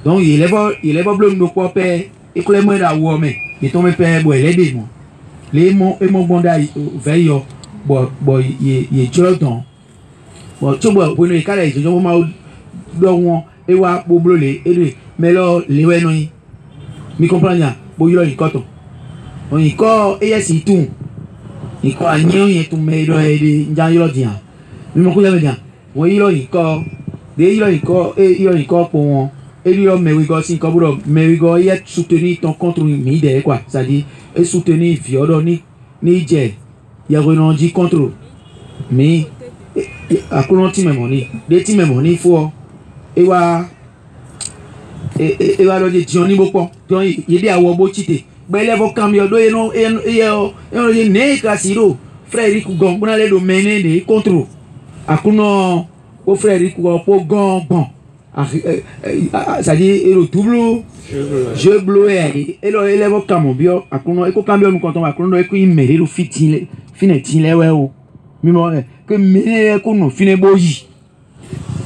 Donc, il est pas bleu de quoi père. Et que les mots là où mais il tombe père, bon, il est des mots. Les mots et mon bon d'ail, veille, bon, il est Jordan. Bon, tu vois, pour nous, les cas, ils ont mal dans et wa pour bleu et mais là, les ouais, non, mi comprends bien. Bon, il y a coton. On y corps et si tout. Il croit rien, il est tout mais il y a dit. Mais mon cousin me dit, oui, il y a corps. Il y a corps et il y a corps pour moi. Et lui, mais oui, si comme mais oui, il a soutenu ton contre mide quoi, c'est-à-dire et soutenu violon ni jet. Il y a renoncé contre. Mais à quoi tu m'aimes des tu m'aimes il faut et va le dire Johnny beaucoup. Donc il dit à Wobo chité. Ben les vos camions do et ne casiro frère Rico gon pour aller dominer des contre. À quoi au frère Rico pour gon bon. C'est-à-dire le double je bleu et le élève camion bio à quoi éco camion nous quand on va qu'on éco il mérite le fitile finetin les ouais o mimo que mener qu'on nous fine boyi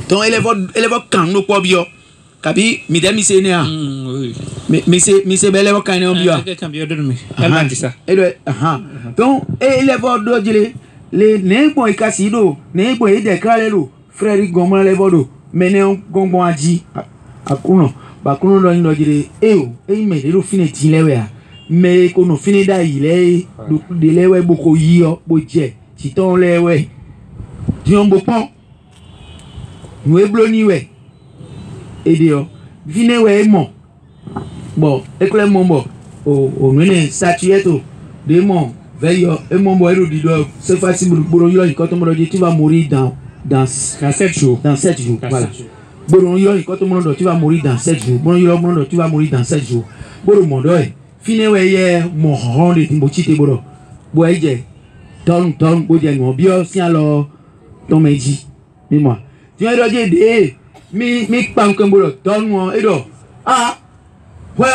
donc élève camion quoi bio kabi midem c'est né mais c'est belle élève camion bio elle m'a dit ça donc élève do dire les né bon ikasido né bon et déclarer le frère Gomo les bodo mene gongbon aji akuno ba kuno do ndo dire me le fine tin lewe a me ko no fine da ile de lewe boko yiyo bo je ti ton lewe dion bo pon nous ebloni we edio vine we mo bon ekle mo bo o nene statuette de mon veille et mon bo di do c'est facile pour yo quand on me dit tu vas mourir dans 7 jours. Dans 7 jours, voilà. Bon, quand tout le monde tu vas mourir dans 7 jours. Bon, tu vas mourir dans 7 jours. Bon, mon doigt, fini, ouais, mon rond de Timothy, bon, boye, ton, boye, mon bio, si alors, ton médi, mais moi. Tu vas dire, mi, pas comme bon, donne-moi, et donc, ah, ouais,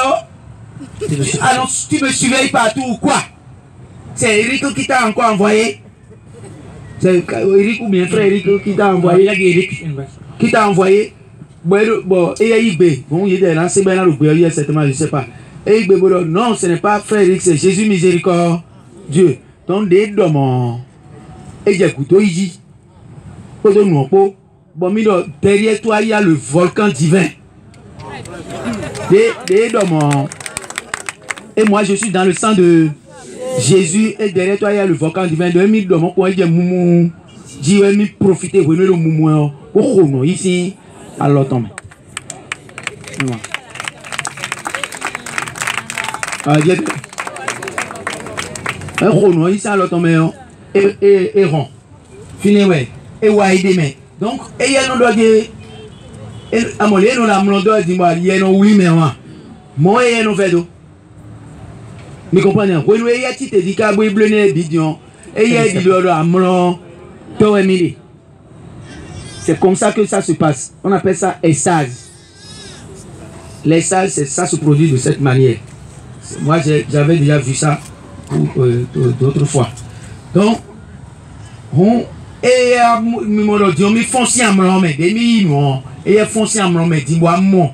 alors, tu me surveilles partout ou quoi? C'est Eric qui t'a encore envoyé. C'est Eric ou bien frère Eric qui t'a envoyé. Qui t'a envoyé. Bon, et Igbe. Bon, il est là, c'est bien là, le certainement, je ne sais pas. Et Igbe, non, ce n'est pas frère Eric, c'est Jésus miséricorde. Dieu. Donc, des domons. Et j'ai couteau, il dit. Bon, derrière toi, il y a le volcan divin. Des domons. Et moi, je suis dans le sang de Jésus et derrière toi il y a le volcan divin de 1000 de mon coin il y a moumou dit mi profiter venir le moumou au non ici alors tombe ah j'ai un non ici alors tombe et rond fini ouais et ouais demain donc et il y a non doit dire à mon lieu non la mon doit dire moi il y a non oui mais moi il y a non fait Mais comprenez, quand nous ayons dit que vous avez bleu bidon, et il y a dit amron, c'est comme ça que ça se passe. On appelle ça essage. L'essage, ça se produit de cette manière. Moi, j'avais déjà vu ça d'autres fois. Donc, on et on foncé en blanc, mais des millions, et foncé en blanc, mais dis-moi, mon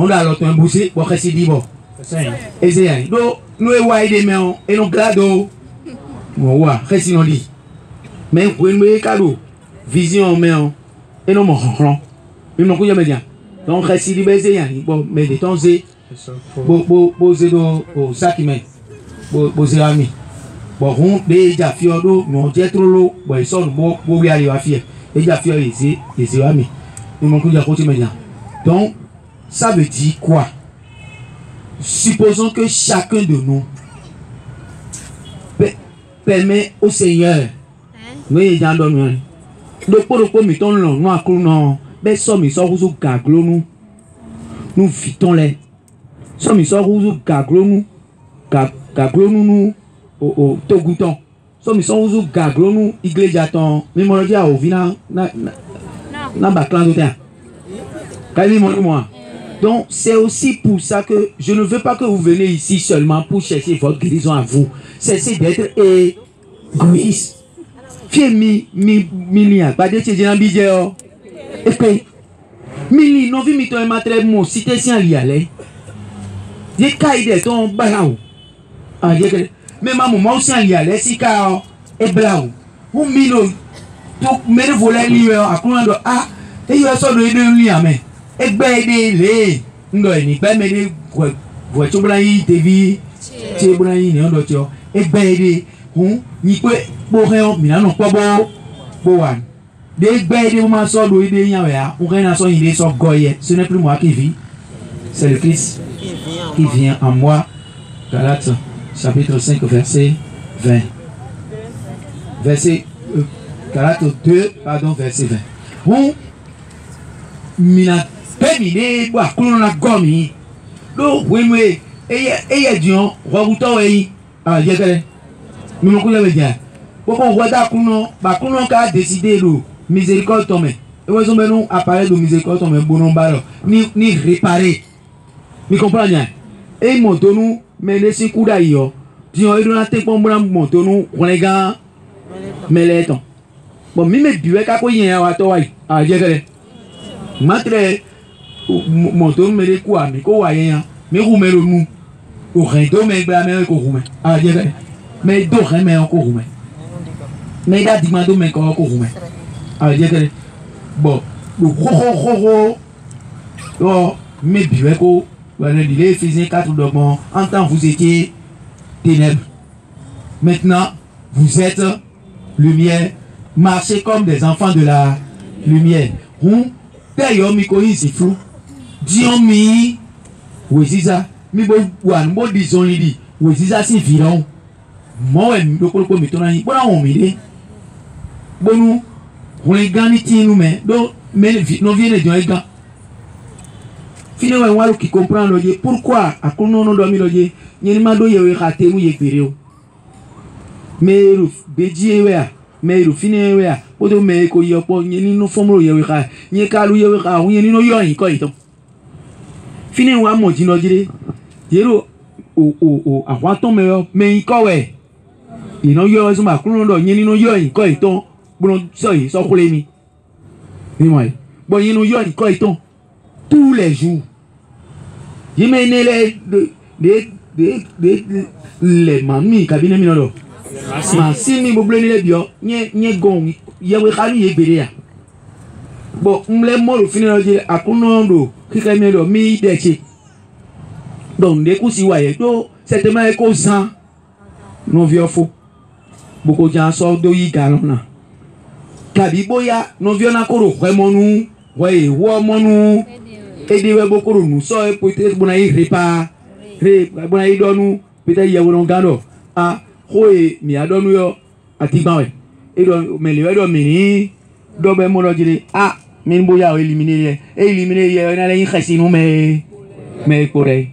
là, l'autre un boussé, pour que c'est dit bon. Et c'est donc, nous avons des mains, et nous gladons. Bon, ouais, qu'est-ce qu'on dit? Mais vous avez un cadeau, vision en main, et nous m'en mais mon couille me dit. Donc, qu'est-ce qu'il dit? Bon, mais des temps, c'est posé au sac, mais posé à mi. Bon, on déjà fier d'eau, mais on dit trop l'eau, bon, ils sont bon, y aller à fier. Et déjà fier, les amis. Nous m'en couille à côté maintenant. Donc, ça veut dire quoi? Supposons que chacun de nous permet au Seigneur. Nous y allons. Donc, pour le coup, mettons le nom à clou, non. Mais somme, ils sont au gaglo, nous vitons les. Somme, ils sont au gaglo, nous, au Togouton. Somme, ils sont au gaglo, nous, Iglesia, ton, mais mon dieu, au vina, n'a pas clan de terre. Moi. Donc, c'est aussi pour ça que je ne veux pas que vous venez ici seulement pour chercher votre guérison à vous. Cessez d'être égoïste. Fiez mi pas de tchédjé dans bidéo. Et puis, mili, non, vi mi ton matre mo, si t'es si en lialé. J'ai caïdé ton balaou. Ah, j'ai mais maman, moi aussi en lialé, si ka et balaou. Ou milo, tout, mais le volet lié à quoi on doit, ah, et il y a ça de lié, mais. Et ben, les, ni pas, mais les, voiture blanche, TV, t'es blanche, non, d'autres. Et ben, ni quoi, pour rien, mais non, pas bon, des bêtes de ma soeur, de Yahweh, ou rien à son idée, son goye. Ce n'est plus moi qui vis, c'est le Christ qui vient en moi. Galates, chapitre 5, verset 20. Galates 2, pardon, verset 20. Bon, mina terminé, bois, qu'on a gomi. Donc, oui, et Dion, Robuto, ah, j'ai gagné. Nous nous connaissons. Pourquoi on voit qu'on a décidé de miséricorde tombe. Et vous avez un appareil de miséricorde tombe, bon ballon, ni réparer. Vous comprenez? Et mon tonou, mais laissez coup d'ailleurs. Dion, il a été pour mon tonou, on les gars, mais les temps. Bon, mi me bué qu'à quoi y a à toi, ah, j'ai gagné. Matre, mon tonou, mais les coups, mais quoi, mais vous me le nous. Au redo, mais blâmer, ah, j'ai gagné. Mais d'où mais encore, mais il a demandé mais encore bon mais biweko il est Éphésiens 4 en temps vous étiez ténèbres, maintenant vous êtes lumière, marchez comme des enfants de la lumière. D'ailleurs mi c'est flou disons mi oui c'est ça mi bon bon disons lui oui c'est ça c'est viron moi le colpo mi tona bon on mi bon nous on les gagne nous mais donc mais non vient de Dieu gars finalement qui comprend le Dieu pourquoi à quoi non dormi le Dieu ni ma do yewe raté mu yepere mais le beji weya mais le fini weya odo me ko yopo ni no fomo yewe ka ni ka lu yewe ka ni no yo yin ko ito fini wa mo jino jire yero o àwọn ton me ko we ino yo so ma kunu do ni no yo yin ko ito bon so yi so kule mi ni mo bon yin no yo yin ko ito tous les jours il m'a les mamies cabinet minoro si mi boble ni le bio nye gong yewe khali yeberea bon mle mo lo fini lo je akunondo kika mi do mi deche donc de ku si waye to certainement e ko san no vio fo boko jan so do yi galona kabi boya no vio na ko ro kwemonu we wo monu edi we bokoro nu so peut-être bona y repa bona y donu peut-être y won gando ah hoye mi adonu yo ati gbawe e do me le do mi ni do be mo lo jire ah mi boya o éliminer ye na le khasinu me kore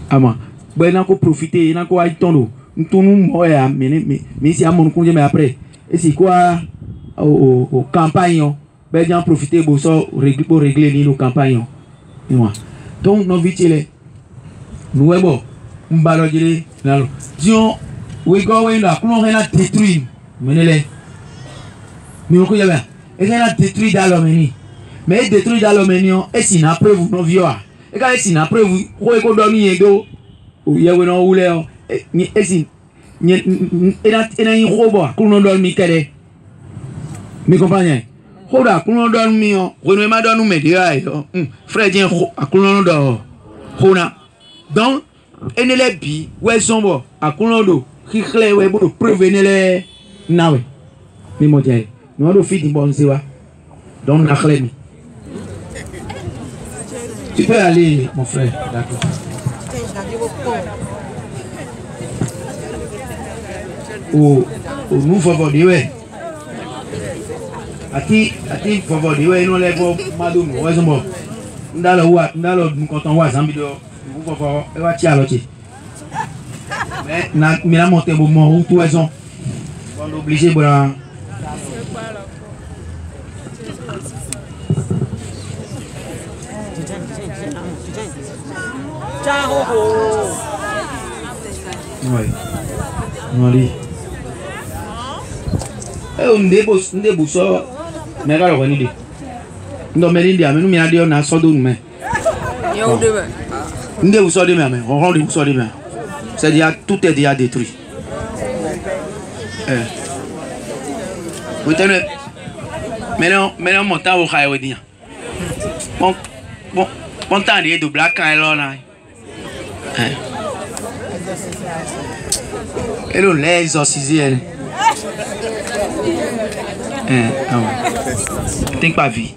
ama Ben, on a profité, on a quoi attendre. Tout nous moya, mais si à mon congé, mais après. Et c'est quoi aux campagnes? Ben, on a profité pour ça, pour régler nos campagnes. Donc, nos vies, nous sommes bon. On va dire, disons, we go away là, comment on a détruit, menez-les. Mais on connaît bien. Et on a détruit dans l'Arménie. Mais détruit dans l'Arménie, et si n'a preuve non vieux. Et quand si n'a preuve, où est qu'on donne yédo, ou y a un ou l'air, et si, et là un robot, qu'on donne mikade. Mes compagnons, Hoda, qu'on donne mio, on ne m'a donné média, frère Dien, qu'on donne, Hona. Donc, et ne les bi, ouais sont bon, à Koulondo, qui clair, ouais, pour prévenir les nawe. Mais mon Dieu, nous avons fait une bonne séance. Donc, on a clé. Tu peux aller, mon frère, d'accord. Au nous favor de ouais. Ati, favor de ouais, nous les bon, madame, ouais, sont bon. Dans le quand on voit Zambi dehors. Vous pouvez voir, mais la montée au moment où tout raison. On est obligé de. Oui. Oui. On débouche, mais alors on y dit. Non, mais l'India, mais nous m'y a dit on a sorti de nous. Nous vous sortez demain, on rentre vous sortez demain. C'est-à-dire tout est déjà détruit. Vous tenez. Maintenant mon temps au Haïti. Bon temps de black là. Et le lait exorcisé. T'es pas vie,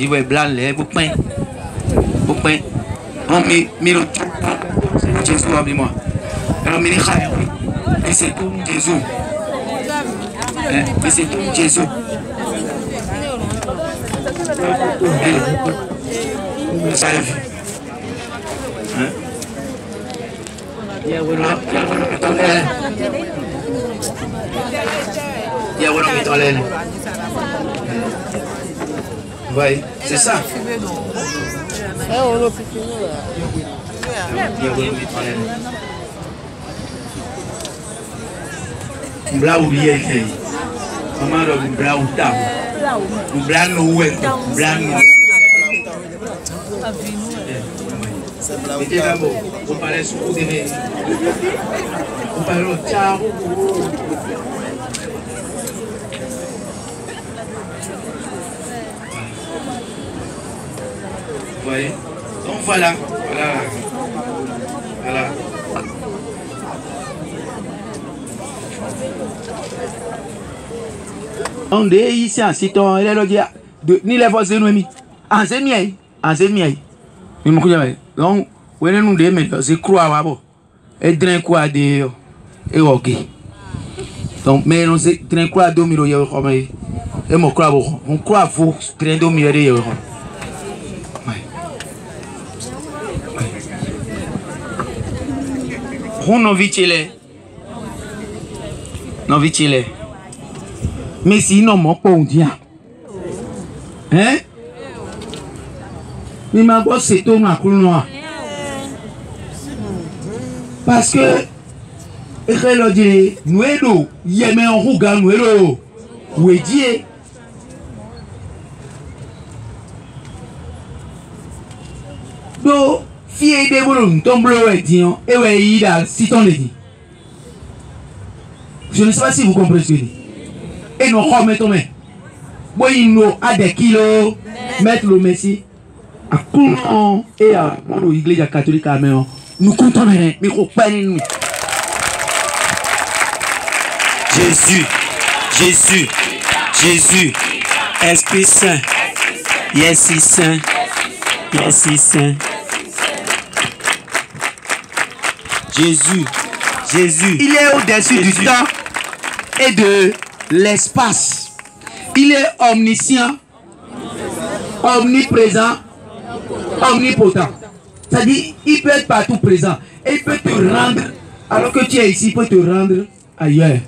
ouais, blanc, lait, bouquin. On mire Jésus, oublie-moi. Alors, mire et c'est tout Jésus. Et c'est tout Jésus. Ça a vu. Oui, c'est ça. Bla oublié fait. Maman le bla ou table. Bla no ouais, bla no. Mettez d'abord, vous parlez sur vous devez. Vous parlez au ciao. Vous voyez? Donc voilà. On est ici en citant, il est là, ni les voisins nous mis. En c'est mieux. Mais mon cousin, donc, on est nous des meilleurs, c'est croire à bon. Et drain quoi de et ok. Donc, mais on sait drain quoi 2 millions d'euros comme et mon croire bon. On croit vous drain 2 millions d'euros. On non vitile. Mais si non mon pas on dit. Hein? Mais ma bosse c'est tout ma couleur noire. Parce que elle dit nous yeme on rouga nous où est dit do fie de boulon tomblo et dit et ouais il a si ton le dit. Je ne sais pas si vous comprenez ce que je dis. Et nous remettons mais boy nous à des kilos mettre le messie à Coulon et à l'église catholique à Méon. Nous comptons mais pas nous. Jésus, Esprit Saint, yes, Saint. Jésus, il est au-dessus du temps et de l'espace. Il est omniscient, omniprésent, omnipotent. C'est-à-dire, il peut être partout présent. Et il peut te rendre, alors que tu es ici, il peut te rendre ailleurs.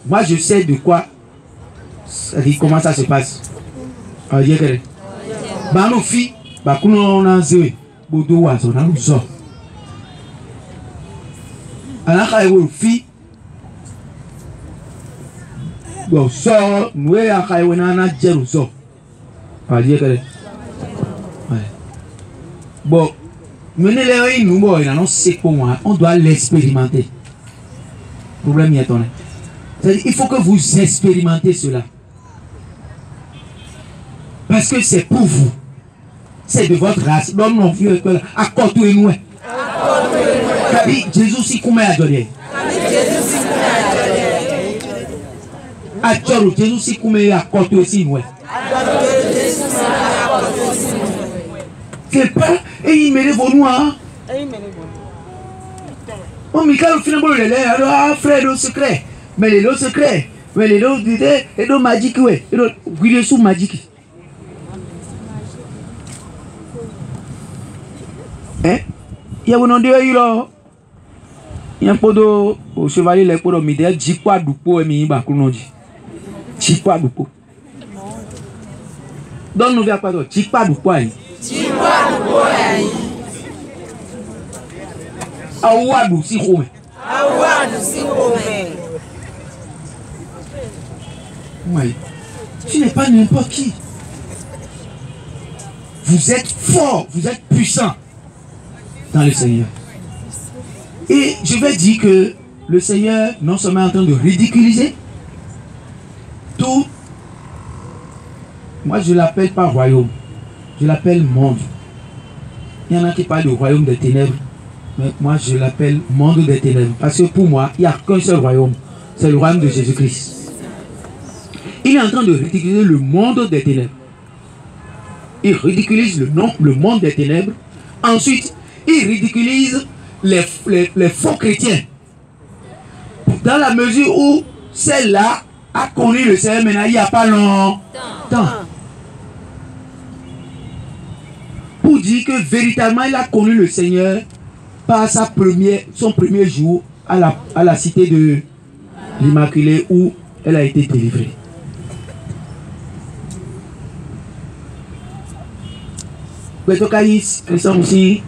Moi, je sais de quoi, ça dit comment ça se passe. Bah, nos filles, bah, quand on a zéro, bodo wazo, on a nous zo. Alors, quand on a fille, bon, ça, nous, on a zéro zo. Bah, bon, on doit l'expérimenter. Le problème y est tourné. Il faut que vous expérimentez cela. Parce que c'est pour vous. C'est de votre race. L'homme non plus à côté nous. Jésus si comment adoré. Adore Jésus si comment à côté aussi nous. C'est pas et il me lève au noir. Oh Michael finalement il est alors frère le secret. Mais les lots secrets, mais les lots d'idées, les lots magiques, ouais, les lots guidés sous magique. Hein? Il y a un nom de là. Il y a un peu de chevalier, les pots de midi, jikwa dupo et miba kunoji. Jikwa dupo. Donne-nous vers quoi d'autre? Jikwa dupo. Jikwa dupo. Awadu si kome. Awadu si kome. Oui. Tu n'es pas n'importe qui. Vous êtes fort, vous êtes puissant dans le Seigneur. Et je vais dire que le Seigneur non seulement est en train de ridiculiser tout, moi je ne l'appelle pas royaume, je l'appelle monde. Il y en a qui parlent de royaume des ténèbres, mais moi je l'appelle monde des ténèbres. Parce que pour moi, il n'y a qu'un seul royaume, c'est le royaume de Jésus-Christ. Il est en train de ridiculiser le monde des ténèbres. Il ridiculise le monde des ténèbres. Ensuite, il ridiculise les faux chrétiens. Dans la mesure où celle-là a connu le Seigneur maintenant, il n'y a pas longtemps. Pour dire que véritablement, il a connu le Seigneur par son premier jour à la cité de l'Immaculée où elle a été délivrée. Ils sont aussi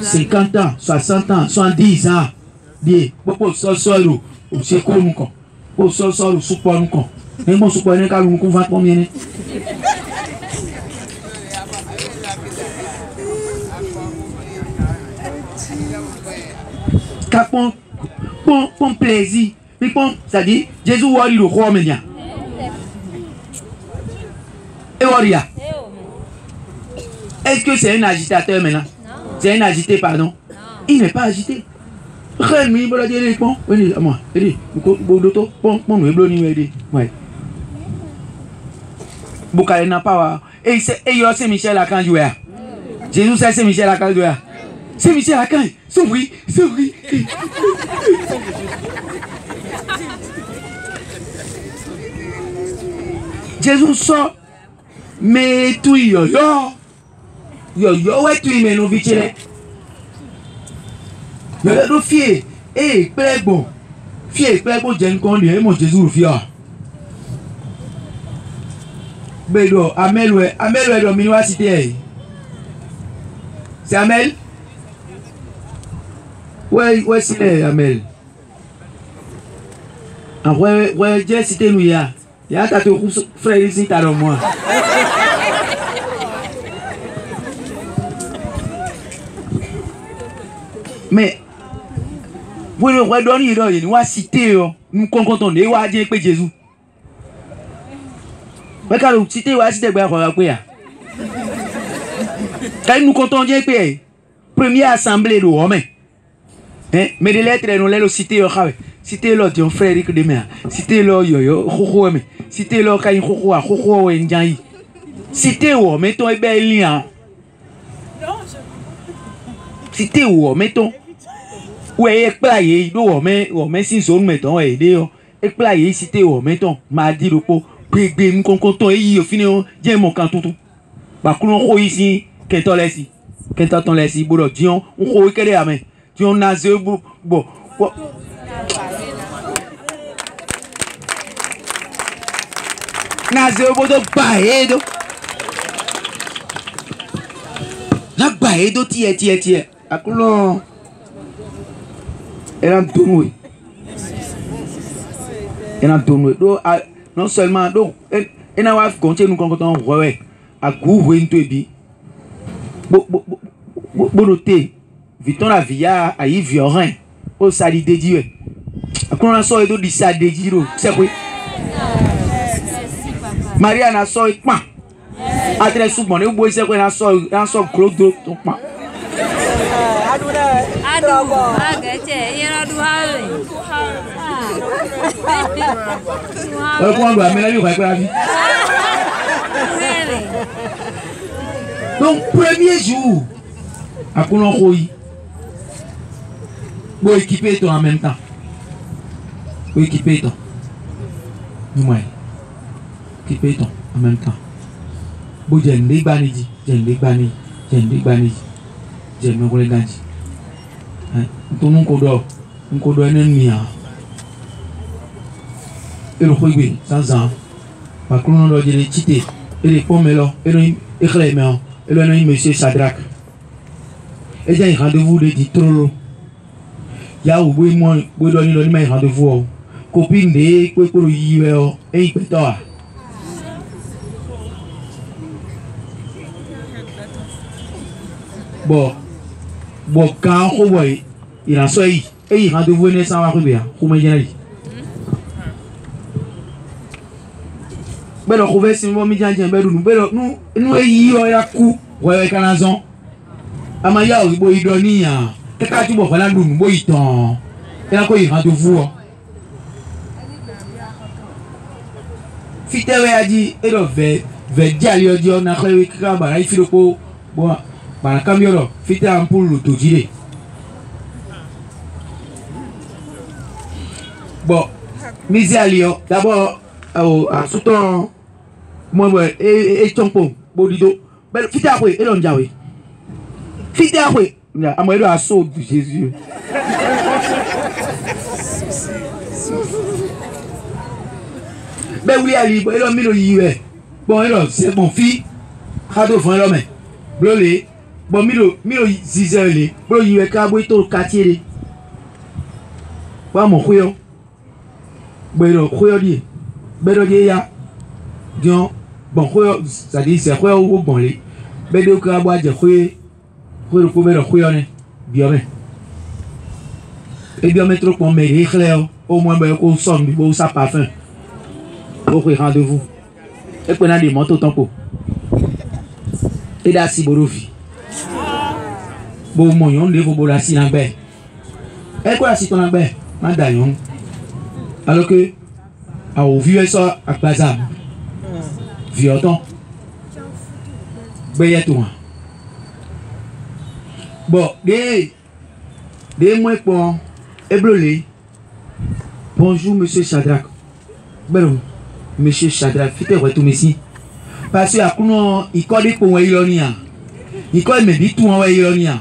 50 ans, 60 ans, 70 ans. Bien, beaucoup de solo, c'est comme nous. Beaucoup de solo, support nous. Et moi, support nous, car nous convainc combien. Car pour plaisir, c'est-à-dire, Jésus a dit le roi maintenant. Et Waria. Est-ce que c'est un agitateur maintenant? C'est un agité, pardon? Non. Il n'est pas agité. Et c'est Michel Lacan. Jésus c'est Michel Lacan. C'est Michel Lacan. C'est oui, c'est oui. Jésus sort. Mais tout yo ouais tu mais nous vichele mais le fier eh plebo fier plebo jen kon lui mon Jésus fier bedo Amel de l'université c'est Amel ouais c'est Amel ah ouais j'ai cité nous ya t'as tout frère ici t'as dans moi. Mais vous le redonnez, il doit citer, nous comptons, il doit dire que Jésus. Mais quand vous citez, vous citez, quand nous comptons dire que première assemblée de Romains, mais les lettres, nous les citer, citer l'autre, frère Rick de Mer, citer l'autre, citer l'autre, citer l'autre, mettons, et bien, il y a. Citer l'autre, mettons. Ouais, explayé, mais si zone mettons, explayé, cité, mettons, m'a dit le pot, prégé, nous comptons, et il finit, j'ai mon canton. Bah, qu'on ici, qu'est-ce ici? Quand t'entends les si bon Dion, on croit qu'elle est à main. Dion naze bon. Naze bon de baedo. La baedo tie. Akulo. Elle a tourné. Non seulement donc elle n'a pas compté nous quand on ouais à goût une tobi. Noté viton la via à y violent au sali de Dieu. Akulo na so edo di sa de Dieu. C'est quoi? Maria na so pa. Atre sou bon e boy c'est quoi na so gros do pa. Donc, premier jour, à Koulonkoui, vous équipez toi en même temps. Vous équipez toi. Nous, équipez toi en même temps. Vous avez des bannis, j'ai me collé ganji. Tout le monde est ennemi. Et le rugby, sans an. Par contre, on a dit les tités, et les pommes, et le éclairement, et le nom monsieur Sadrak. Et il y a un rendez-vous de Ditrolo. Il y a où moi, vous donnez le rendez-vous. Copine de Kwekoro Yiweo, et il peut toi. Bon, quand on voit, il en soit, et il rendez-vous naissant à Rubia, comment il y a dit. Belo trouver si mo mi janje belo nous yi o ya ku we kanazon amaya o bo idonia ke ka ti bo fala dunu bo itan e la ko yi rendez-vous fitewe aji e do ve diali odio na kwe ka bara ifiro ko bo bara kambioro fite ampulu to jire bon misi alio d'abord à souton moi et chompo bodido bel fite akwe e don jawe fite akwe amoy do aso de Jésus ben oui ali bon e mi lo yiwe bon e c'est mon fils khado fun lo me blole bon mi lo zizele bro yiwe ka bo to quartier wa mo khoyo bero khoyo di bero je ya dion bon khoyo ça dit c'est khoyo ou bon les bedo ka bo aje khoyo ko bero khoyo ne biome et biome trop pour me clair au moins ben ko son bi bo sa parfum au rendez-vous et qu'on a des motos tempo et da si borofi bo moyon de bo la si nagbe et quoi si ton nagbe ma dayon alors que au vieux ça à bazar violent ben tout bon des mois pour éblolé bonjour monsieur Sadrak ben monsieur Sadrak fite retour ici parce que akuno ikodi pour ironia ikodi me dit tout en ironia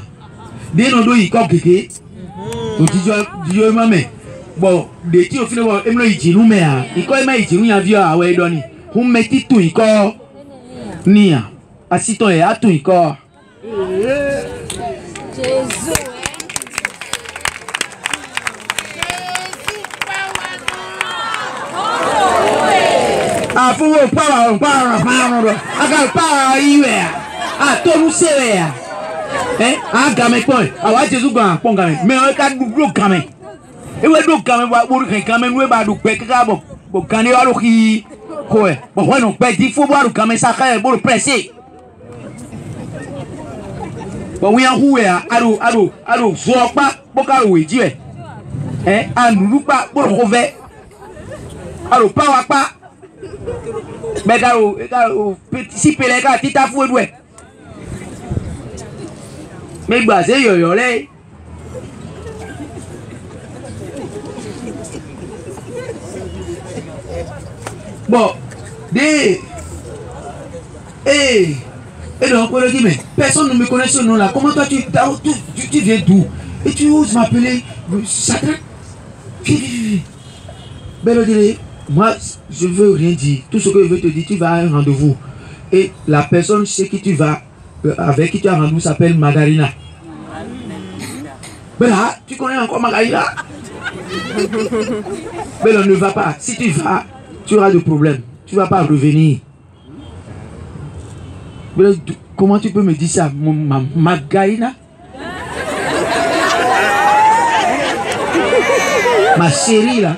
des non do ikop keke to dijo mame bon de ti o fi lo emlo ijinu me a ikodi ma ijinu ya vi a we doni hun me ti tu iko ni a asito e atu iko Jésus a fu power aga power iwe a to nu se we a ga me point a wa Jésus gan pon ga me o ka du ga me e we do ga me wa buru kan me nu e ba du pe ka bo kan ni wa ro ki ko e bo wa no pe di fu bo ru ga me sa ka e bo pressé bo wi an hu e aro zo pa bo ka ro we ji e anu pa bo ro ve aro pa wa pa Bega o si pelega tita fu edwe. Me gba se yoyo le. Bon, Et donc, on leur dit, mais personne ne me connaît ce nom-là. Comment toi, tu viens d'où? Et tu oses m'appeler Satan? Viens. Ben, il dit, moi, je ne veux rien dire. Tout ce que je veux te dire, tu vas à un rendez-vous. Et la personne chez qui tu vas, avec qui tu as un rendez-vous, s'appelle Margarina. Ben là, tu connais encore Margarina? Ben là, ne va pas. Si tu vas, tu auras des problèmes. Tu ne vas pas revenir. Ben là, comment tu peux me dire ça, Margarina? Ma chérie là.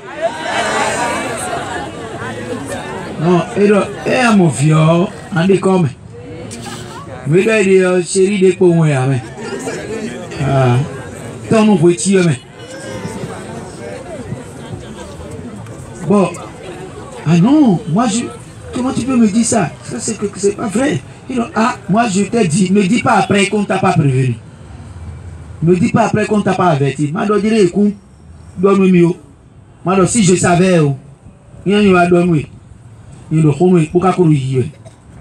Non, et à mon vieux, on est comme. Mais là, il est chérie de pour moi. Ah, tant nous petit, mais. Bon. Ah non, moi je. Comment tu peux me dire ça? Ça c'est pas vrai. Ah, moi je t'ai dit, ne dis pas après qu'on t'a pas prévenu. Ne dis pas après qu'on t'a pas averti. Je dois dire, écoute. Maintenant, si je savais, il y a dormi. Il y a dormi. Pourquoi qu'on y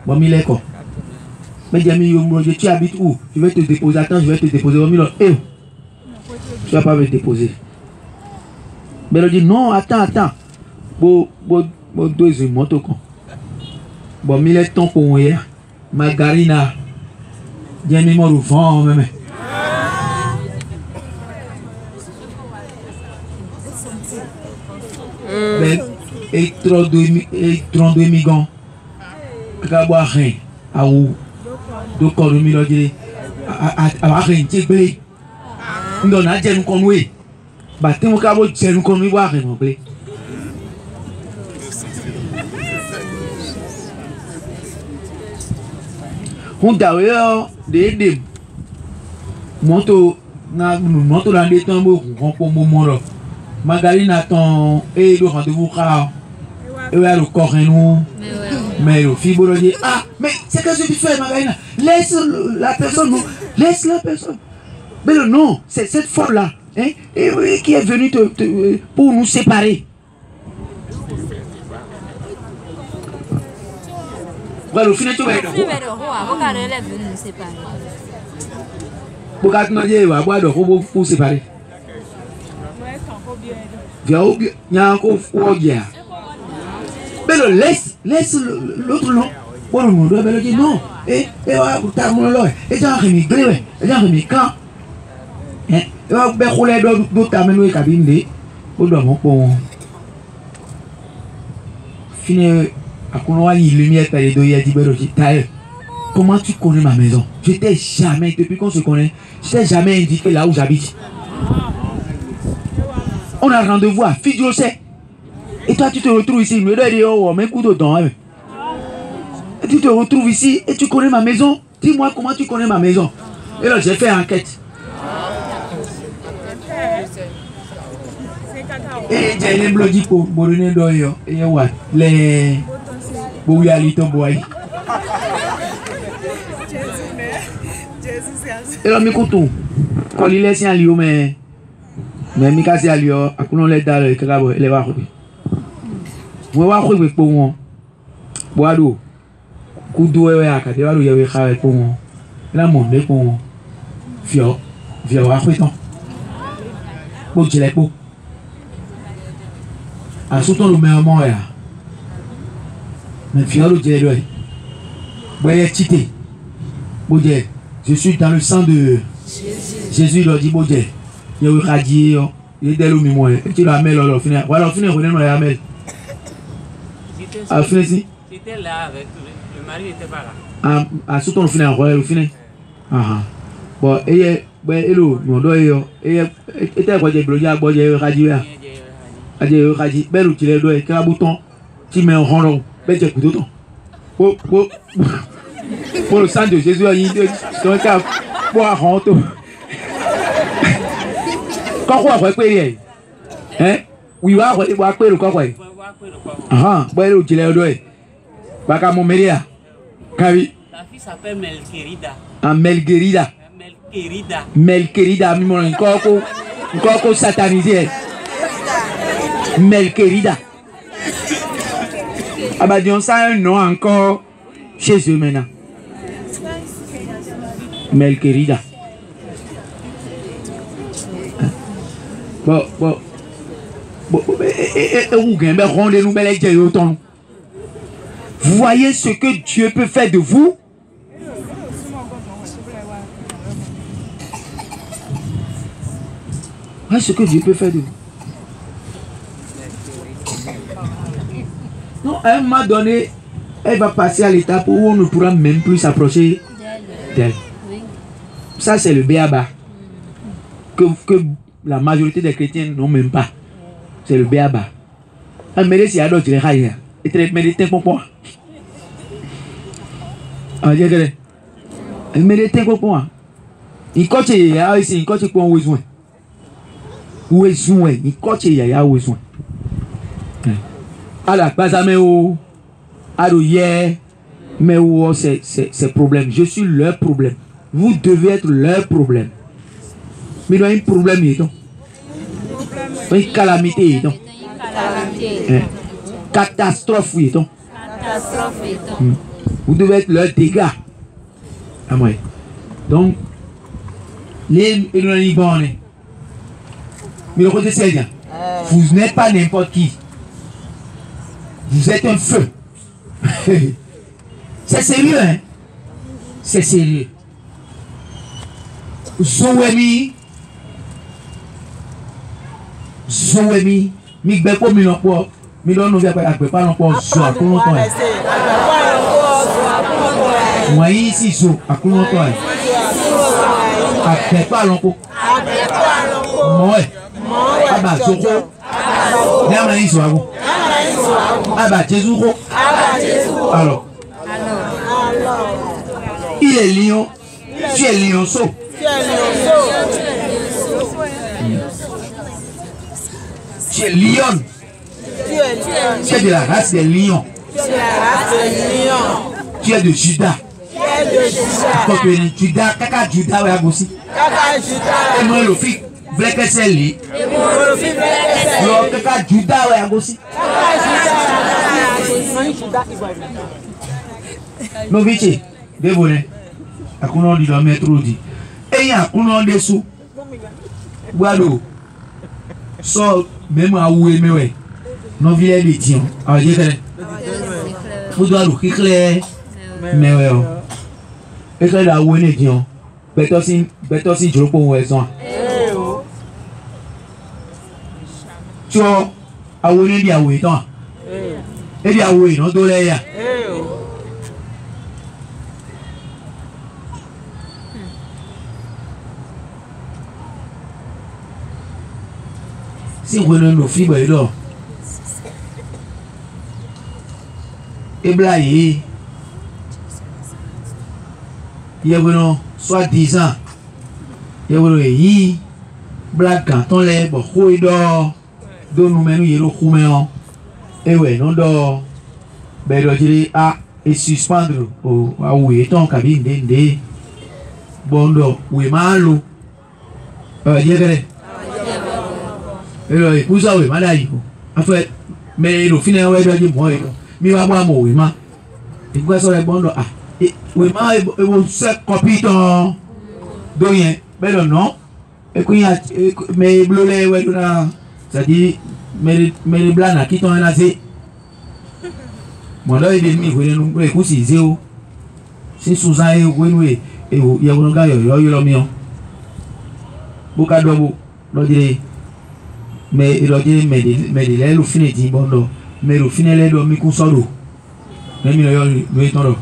bon, il est quoi? Mais tu habites où? Je vais te déposer. Attends, je vais te déposer. Tu vas pas me déposer. Mais il dit non, attends. Bon, deuxième moto. Bon, il est temps pour moi. Margarina. J'ai mis mon vent même. Et 32 migrants. Kabarin, à où? Donc, on me dit, à rien, tu es blé. On a dit, nous connaissons. Bah, tu as dit, nous connaissons. On d'ailleurs, des motos, dans les temps, on prend moment là. Margarine attend et le rendez-vous car et le corps nous mais le fille me dit ah mais c'est que je fais Margarine laisse la personne mais non c'est cette folle là hein et qui est venue pour nous séparer. Voilà au final tu vas être pour séparer. Mais laisse l'autre nom. Bon, le monde va dire non. Et t'as mon loi. Et t'as remis gré. Et t'as remis quand. Et va rouler d'autres amener les cabines. Au doigt mon fini à couloir il lumière par les deux il a dit comment tu connais ma maison? Je t'ai jamais depuis qu'on se connaît. Je t'ai jamais indiqué là où j'habite. On a rendez-vous à Fidjosé. Et toi, tu te retrouves ici. Mais tu te retrouves ici et tu connais ma maison. Dis-moi comment tu connais ma maison. Et là, j'ai fait enquête. Et j'ai les bloqués pour donner d'oeil. Et les bouyalitos boy. Et là, m'écoute. Quand il est à Lyon, mais Mika c'est à Lyon, à couler les dalles, les va rouler. Moi, je vais pour moi. Boado. Koudoué à Katé, il y a eu un pour moi. La monde est pour moi. Viens, à Foueton. Pour que je l'ai pour. À soutenir le meilleur moyen. Mais viens, le dieu. Voyez, tité. Boudier, je suis dans le sang de Jésus, il a dit Boudier. Il y a eu radié, il est dès le mémoire. Et tu l'as mis là, final. Voilà, au final, on a mis. À final, si. J'étais là avec le mari, n'était pas là. À soutenir le final, voilà, le final. Bon, et hello, mon doigt, et était quoi, j'ai bloqué à boire, j'ai eu radié. J'ai eu radié. Ben, où tu l'as doigt, qu'un bouton, tu mets un rond, ben, tu as coup d'autant. Pour le sang de Jésus, il y a un cas pour un rond. Quand on va payer, hein? Oui, on va payer le corps. Ah, bon, tu l'as doigt. Baka mon média. Kavi. La fille s'appelle Melkerida. Ah, Melkerida. Melkerida, mon encore satanisé. Melkerida. Ah bah disons ça un nom encore chez eux maintenant. Melkerida. Bon. Vous voyez ce que Dieu peut faire de vous? Voyez ce que Dieu peut faire de vous. Non, à un moment donné, elle va passer à l'étape où on ne pourra même plus s'approcher d'elle. Ça, c'est le béaba. Que la majorité des chrétiens n'ont même pas. C'est le béaba. Elle me dit, il y a d'autres rails. Et tu me dis, pour moi. Elle me dit, pour moi. Il coach, il y a ici, il coach pour un besoin. Où est besoin? Il coach, il y a besoin. Alors, pas à mes mais c'est problème. Je suis leur problème. Vous devez être leur problème. Mais il y a un problème. Une calamité. Catastrophe. Vous devez être leur dégâts. Donc, les vous n'êtes pas n'importe qui. Vous êtes un feu. C'est sérieux, hein? C'est sérieux. Zoémi, mi gbeko mi lọ́pọ̀, mi lọ́nu bí àgbẹ̀pá lọ́pọ̀ zo àkúnlọ́tọ̀ ẹ̀. Wọ̀nyí sì zo àkúnlọ́tọ̀ ẹ̀. Àgbẹ̀pá lọ́pọ̀. Mọ́ ẹ̀. Aba zoko. Ní àmà yìí zo àgbo. Aba Jésus ko. Alors. Il est lion. Tu es lionceau. Tu es lion. Tu es de la race des lions. Tu es de Judas. Judas, kaka Judas ouais aussi. Et moi le fils, vrai que c'est lui. Kaka Judas ouais aussi. No biche, débolé. Akuna di do metro di. Eyan akuna de sou. Gbado. So même awoué mewe. Non vieux de dion. Ah je kere. Fudo alu kikle mewe o. Ekle da awoué ne dion. Beto si joropo we son. Cho awoué di awoué ton. E di awoué no do le ya. Si vous ne nous fibres d'or, et blaye, il y a soit 10 ans, il y a blague quand on les beaucoup d'or, dont nous menons yélo couméon, et ouais, non d'or, ben le dire à et suspendre au à où est ton cabine de bon d'or, où est malo, dire et vous avez malade. En fait, mais le final, ouais, il moi, mais va voir moi, ma. Et quoi ça les bons ah, et oui, ma, et vous c'est copiton, de rien, mais non. Et puis mais bleu les ouais, ça dit, mais les blancs qui t'ont nasé. Moi là, il est mis, vous nous écoutez zéro. C'est sous ça et vous et il y a un gars, il y a le mien. Bocado, l'on dirait. Mais il a dit mais le fin est dit bon mais le fin est le micro solo même il est tombé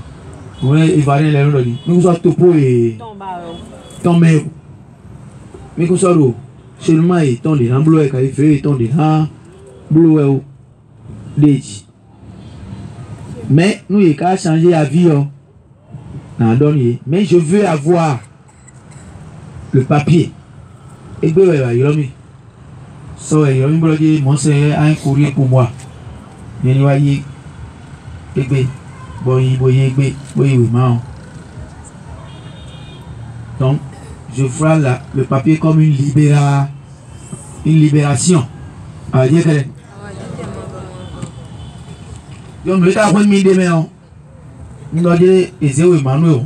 il va aller le dit nous sommes topo et tomber micro solo seulement il tombe dans bleu et il fait tombe dans bleu dit mais nous il a changé la vie mais je veux avoir le papier et ben il a mis. So, il y a un blogué, mon seigneur a un courrier pour moi. Il y a un donc, je ferai le papier comme une libération. Ah, dire que donc, le temps où il me dit, nous avons dit, et c'est où Emmanuel,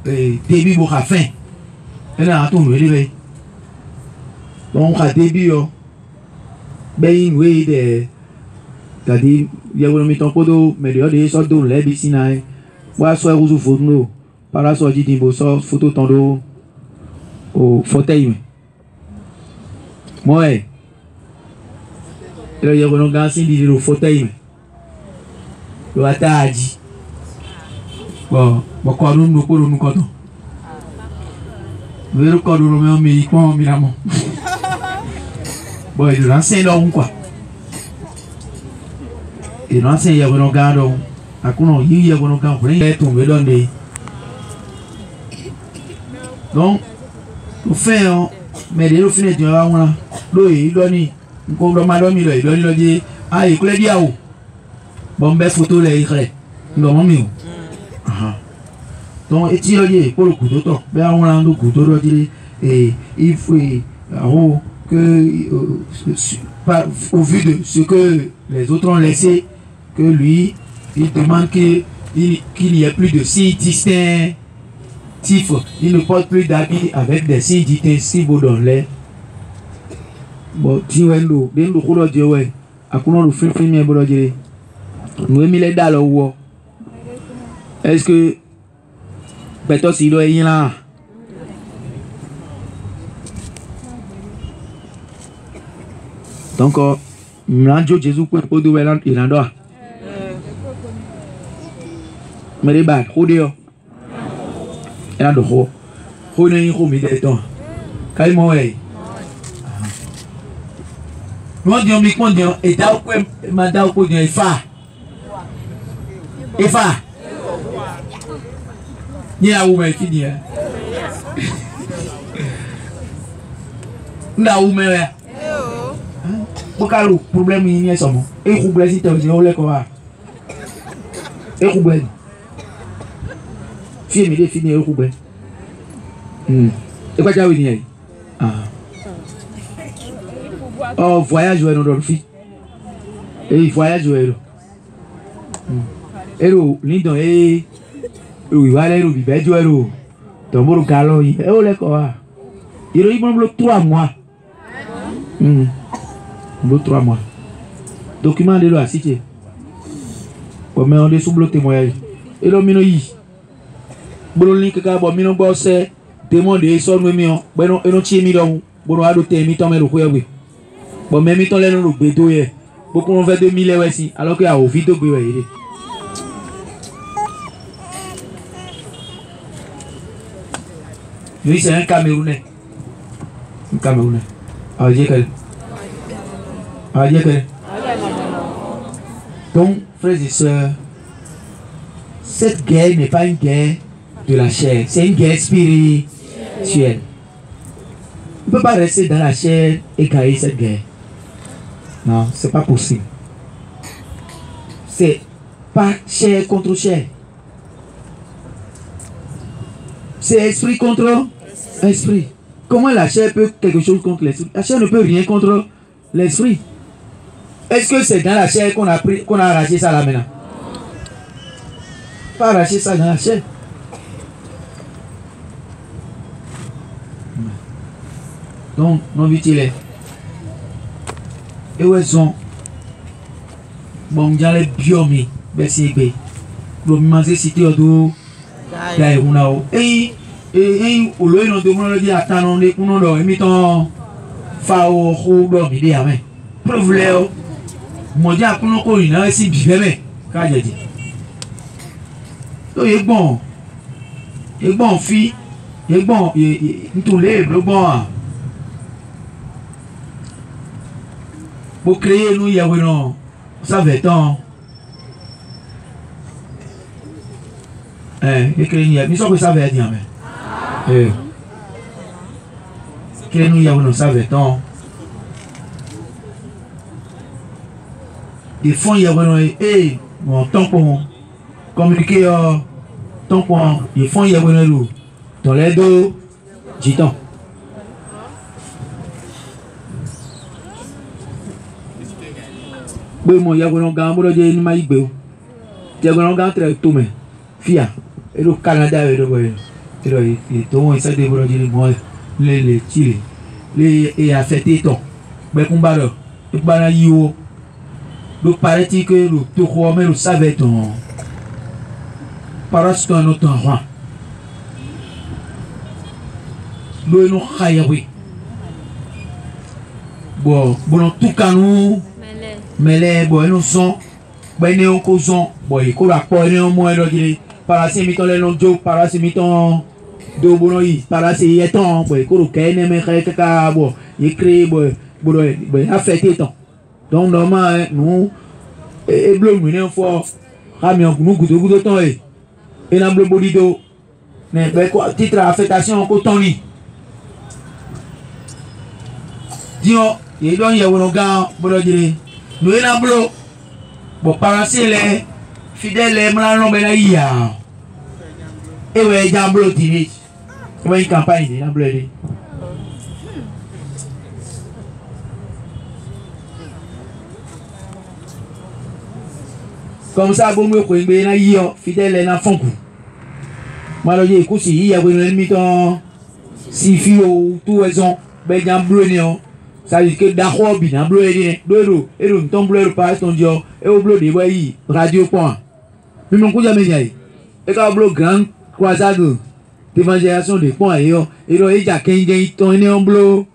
début pour la fin. Elle a tout levé. Donc à début ben oui des c'est-à-dire il y a un temps pour do mais il y a sortes de les piscines. Moi soit vous photo par la sortie d'une photo tando au fauteuil. Moi il y a un gars qui dit au fauteuil. Le atadi. Bon quoi nous pour nous quand le corps de l'homme mais il prend évidemment. Bon il lance là quoi. Et lance il y a un gars donc à quoi il y a un gars pour les tomber dans des. Donc au fait mais les fins de là on a l'eau il donne qu'on doit madame il donne dit ah il clair dia ou bon ben photo les écrit non mieux. Donc et tirer pour le couteau toi ben on a le couteau dire et il faut que au vu de ce que les autres ont laissé que lui il demande qu'il n'y ait plus de signes distinctifs, il ne porte plus d'habits avec des signes distinctifs dans l'air. Bon tiwendo den do ko dire ouais akuno do fin mais bo dire nous mis les dalles ou est-ce que peut-être si do yin là donc mlanjo Jésus ko do welan ilando mais les bas rodeo ela do ho ne ko mi de ton kai mo ouais moi dis mi kon dis et da ko ma da ko dis Efa ni a ou me fini na ou me Bokalo problème ni est somo e ku blesi te o le ko wa e ku blesi fi mi de fini e ku blesi e kwa jawi ni oh voyage ouais non fi et voyage ouais ero lindon oui wala ero bibe jo ero to mo galo yi e o le ko wa iro yi mo 3 mois Bon 3 mois. Document de loi cité. Comme on est sous le témoignage. Et le mino yi. Bon link ka bon mino bosse témoin de so no mi on. Bon e no chi mi don. Bon ado te mi ton me lo koye we. Bon même mi ton le no lo gbe do ye. Beaucoup on fait 2000 ouais si alors que a o vidéo gbe we. Lui c'est un Camerounais. Un Camerounais. Ah j'ai quel donc, frères et sœurs, cette guerre n'est pas une guerre de la chair, c'est une guerre spirituelle. On ne peut pas rester dans la chair et gagner cette guerre. Non, c'est pas possible. C'est pas chair contre chair. C'est esprit contre esprit. Comment la chair peut quelque chose contre l'esprit? La chair ne peut rien contre l'esprit. Est-ce que c'est dans la chair qu'on a arraché ça là maintenant? Pas arracher ça dans la chair. Donc, non vite-il. Et où sont? Bon, j'en ai biomé. Merci, bé. Le manger cité au dos. Et au lieu de demander dire attends, on est pour nous, et mettons, fao, roube, idée, amen. Preuve-le. Moi, j'ai appris qu'on y a aussi bibé, quand j'ai dit. Donc, il est bon. Il est bon, fille. Il est bon. Il est tout le bon. Pour créer, nous, il y a un. Ça va être. Il créer, mais ça que ça va être, amen. Créer, nous, il y a un. Ça va être. Ils font y avoir mon tampon communiquer tampon ils font y avoir l'eau dans les dos gitan bon mon y avoir un gars de ni maïbe y avoir un gars très tout mais fia et le Canada et le Et donc, ça devrait dire moi, les tirer, les affecter ton. Mais qu'on va là, et qu'on va y le paraît-il que le tout mais le savait ton. Parce qu'un autre roi. Le nom Hayawi. Bon, tout cas nous, mais les boys nous sont, ben nous causons, boy, qu'on a pas eu moins de parasimiton les noms de parasimiton de bonoi, parasimiton, boy, qu'on a qu'un mais qu'un bon, écrit, boy, boy, affecté tant. Donc normalement nous, et bleu nous n'en fort, ramion nous goûte temps et n'a bleu bolido, mais ben quoi, titre affectation en coton lit. Disons, il doit y avoir un gars, nous sommes bleu, bon, paracer les fidèles, les malins, les malins, et oui, il y a un bleu, il y a une campagne, il y a un bleu. Comme ça, bon, nous sommes fidèles, les enfants. Malheureusement, écoute, il y a un ennemi, si fio, tout raison, ben, il y a un bleu, ça dit que d'accord bien bleu et nous tombe bleu pas ton dio et au bleu de voyi radio point nous non jamais dit et quand bleu grand croisade d'évangélisation de point et il y a qu'un ton né en bleu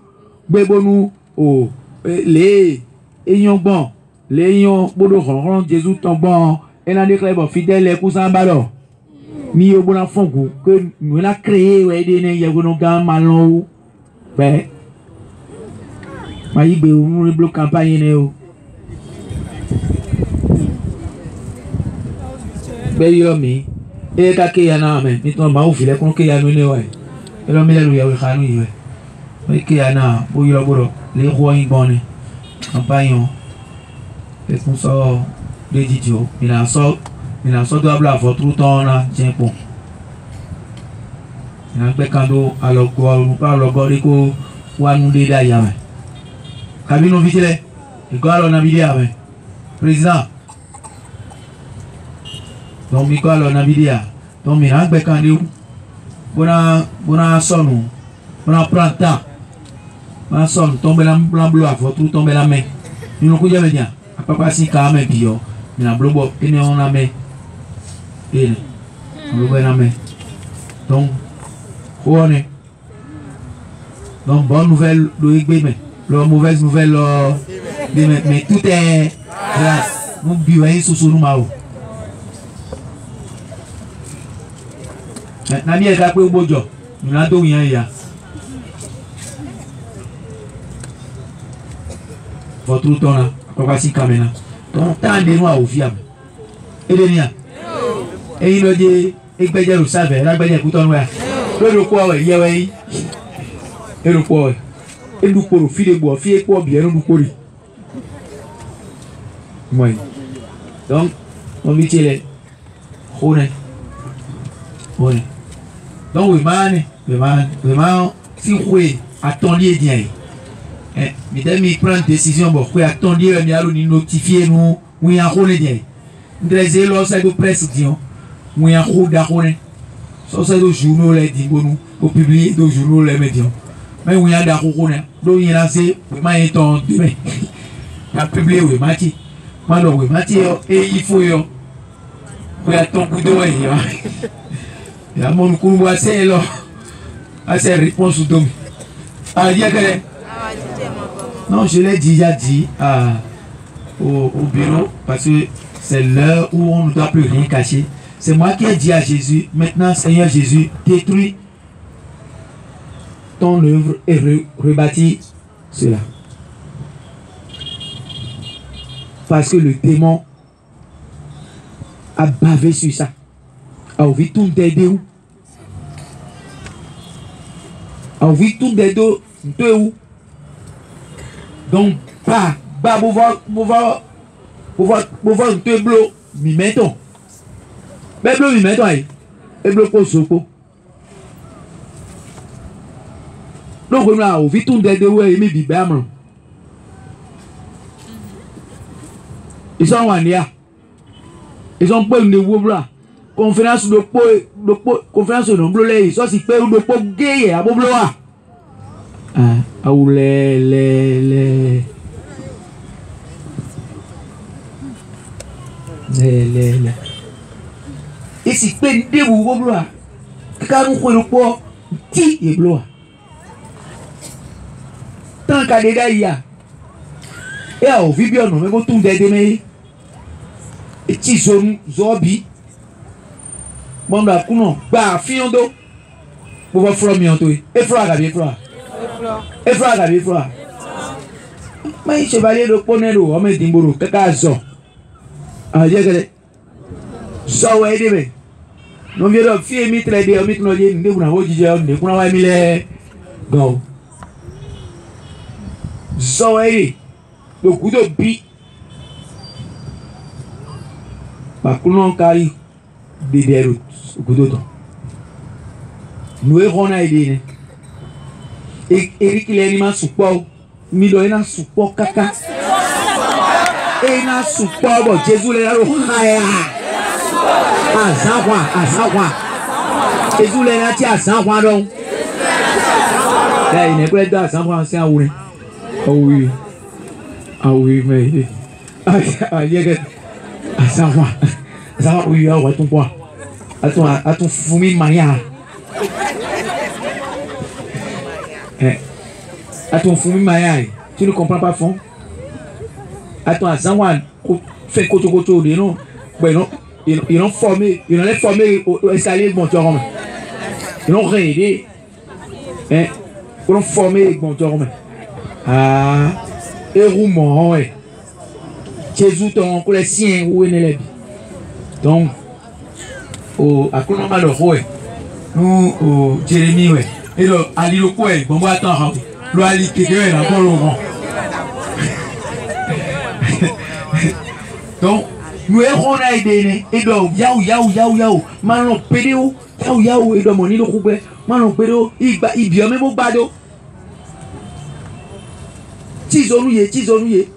bebonu oh les ayons bon les ayons bodo ron Jésus ton bon et n'a déclaré bon fidèle les cousins ballon mi au bon enfant que nous l'a créé ouais des né y a nos gars malon ben maïbe ou le bloc campagne néo beyomi e ka ke yana me ni ton ba o file kon ke yana ne wa e lo mi le lu ya we khanu yi we ke yana bo yo boro le ro yin bon ni campagne e kon so de didio mi na so do abla fo tout temps na tien pon na pe kando alogo pa alogo ri ko wa nu de da ya me Kabino vitele, igual on a vidéo avec président. Donc igual on a vidéo. Donc mirang bekandi, bona sonu, bona pranta, bona son tombe la bleu à votre tombe la main. Nous nous jamais bien. À papa si quand même bio, mais la bleu bon, et on a main. Et bleu la main. Donc, on est. Donc bonne nouvelle de Igbe. La mauvaise nouvelle, mais tout est grâce. Nous buvons sous nous mao. Maintenant, il y a un peu de bojo. Nous n'avons rien. Votre temps là, voici caméra. Donc, tant de noirs au fiable. Et de rien. Et il a dit, et que je le savais, là, il y a un bouton noir. Le quoi, il y a et le quoi. Et nous pour filer bois, filer quoi bien nous pour. Moi. Donc, on dit les. On est. Donc vraiment, si vous attendez bien. Mesdames, ils prennent décision, bon, vous attendez, nous notifier nous, oui, en rôle bien. Nous les élèves, c'est de presse, disons, oui, en rôle d'arrôle. Ça, c'est de journaux, les disons, nous, publier de journaux, les médias. Mais oui, il y a des gens qui ont lancé, vraiment, ils ont demain. Il a publié, oui, Mathieu. Maintenant, oui, Mathieu, et il faut, il y a ton coup de oeil. Il y a mon coup de oeil, c'est là. C'est la réponse au domaine. Ah, il y a que. Non, je l'ai déjà dit au bureau, parce que c'est l'heure où on ne doit plus rien cacher. C'est moi qui ai dit à Jésus, maintenant, Seigneur Jésus, détruis ton œuvre et rebâtis cela. Parce que le démon a bavé sur ça. A envie tout d'aider où? A envie tout d'aider où? Donc, pas, pouvoir te bloquer, mi mettons. Mais bleu, mi mettons, et bleu pour sopo. Donc, on a envie tout d'aider où et mi bibam. Ils sont en Wania. Ils ont peur de vous là. conférence de conférence de blé ça c'est père de gay à bobloa ah ou les et si plein de vous bobloa car on connaît pas ti et bloa tant qu'à des gars il y a et au vibio non mais tout d'aider et ti zone zobi bon da kuno gba fiondo bo ba fro mi on to e fro aga bi fro e fro aga bi fro mai chevalier do ponero o me dimboro kaka zo a je gele zo we de be no vi do fi mi tre de o mi no je nde kuna ho jije o nde kuna wa mi le go zo we do kudo bi ba kuno kari de derut kudo nous errons na idée et Eric l'anima support milo ina support kaka ina support bo Jésus le ro haya azanwa Jésus le na ti azanwa don là il n'est pas dans azanwa c'est awure ah oui mais ah yega azanwa oui wa ton poids à ton fumi maya à ton fumi maya tu ne comprends pas fond à ton azanwa fait koto de non ben non ils ont formé au escalier bon tour ils ont réaidé ils ont formé bon tour ah et roulement ouais Jésus ton les siens où est les donc au akuna malheureux nous au Jérémie ouais et le ali le quoi bon moi attends le ali qui est là bon le donc nous errons na idée et donc yao malon pédéo yao et donc moni le coupe malon pédéo il bien même au bado tisonouye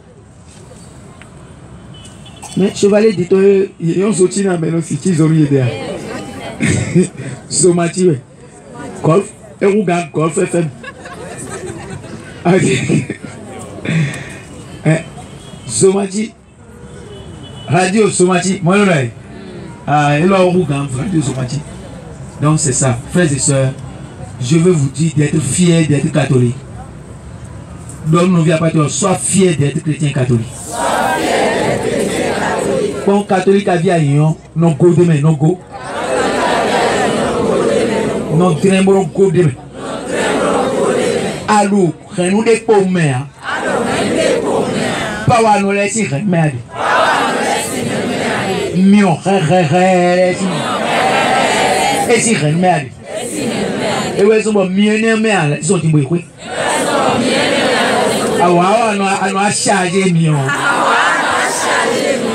mais chevalier dit ils ont sorti dans mais aussi tisonouye derrière somati ouais golf et rouga golf FM somati radio somati moi là et là rouga radio somati donc c'est ça frères et sœurs je veux vous dire d'être fiers d'être catholique. Donc nous vient pas dire sois fier d'être chrétien catholique. Bon catholique a bien yon non go demain non go. Non tremblo go demain. Allô, nous des pommes. Pas wa nous laisser merde. Mion et si merde. Et ouais sont mieux merde, ils sont dit oui. Awa no a charger million.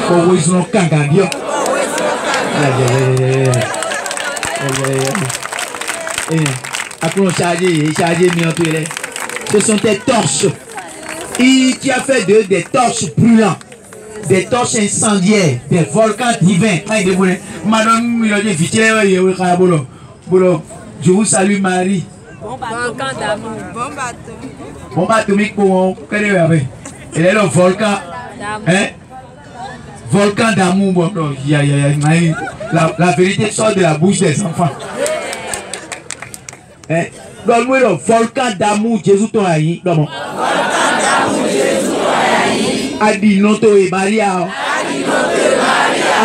Ko wo no kanga bio. Akon charger million tout là. Ce sont des torches. Qui a fait des torches brûlantes, des torches incendiaires, des volcans divins. Madame Milodie Vitel yewe kayabolo. Bolo, je vous salue Marie. Bombe atomique pour elle est le volcan, hein? Volcan d'amour. Bon, la vérité sort de la bouche des enfants. Hein? Donne-moi le volcan d'amour, Jésus ton aïe. Adi Noto et Maria.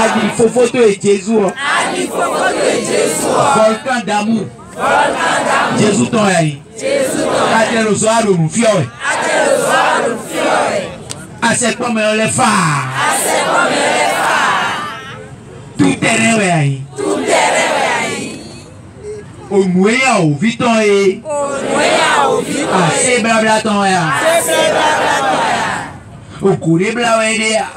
Adi Fofoto et Jésus. Volcan d'amour. Jésus ton aïe. Até le soir nous fiore. Assez comme les phares. Tout est réveillé. Au moyen au viton et. Assez blabla ton ya. Au couré blabla.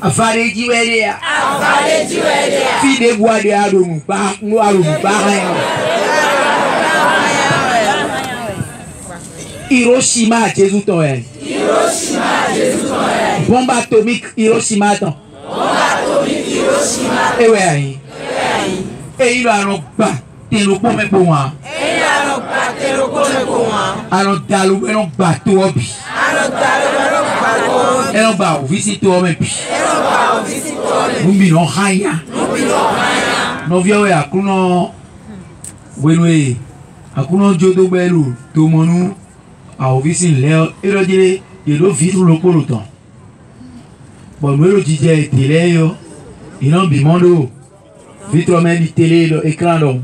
Afare jiwede ya. Fide bois de adomu pa nous Hiroshima Jésus ton bombe atomique Hiroshima ton Et ouais, et il a un bas, t'es le bon, mais pour moi. Alors, t'as le bon bateau, et on va visiter au même pied. Nous n'avons rien. Nous viens à Kuno. Oui, à Kuno Jodo Belou, tout le monde a visité Léo et le dit il doit vivre le peloton. Bon, nous le disait télé, il a un bimondo. Vitre même télé, l'écran donc.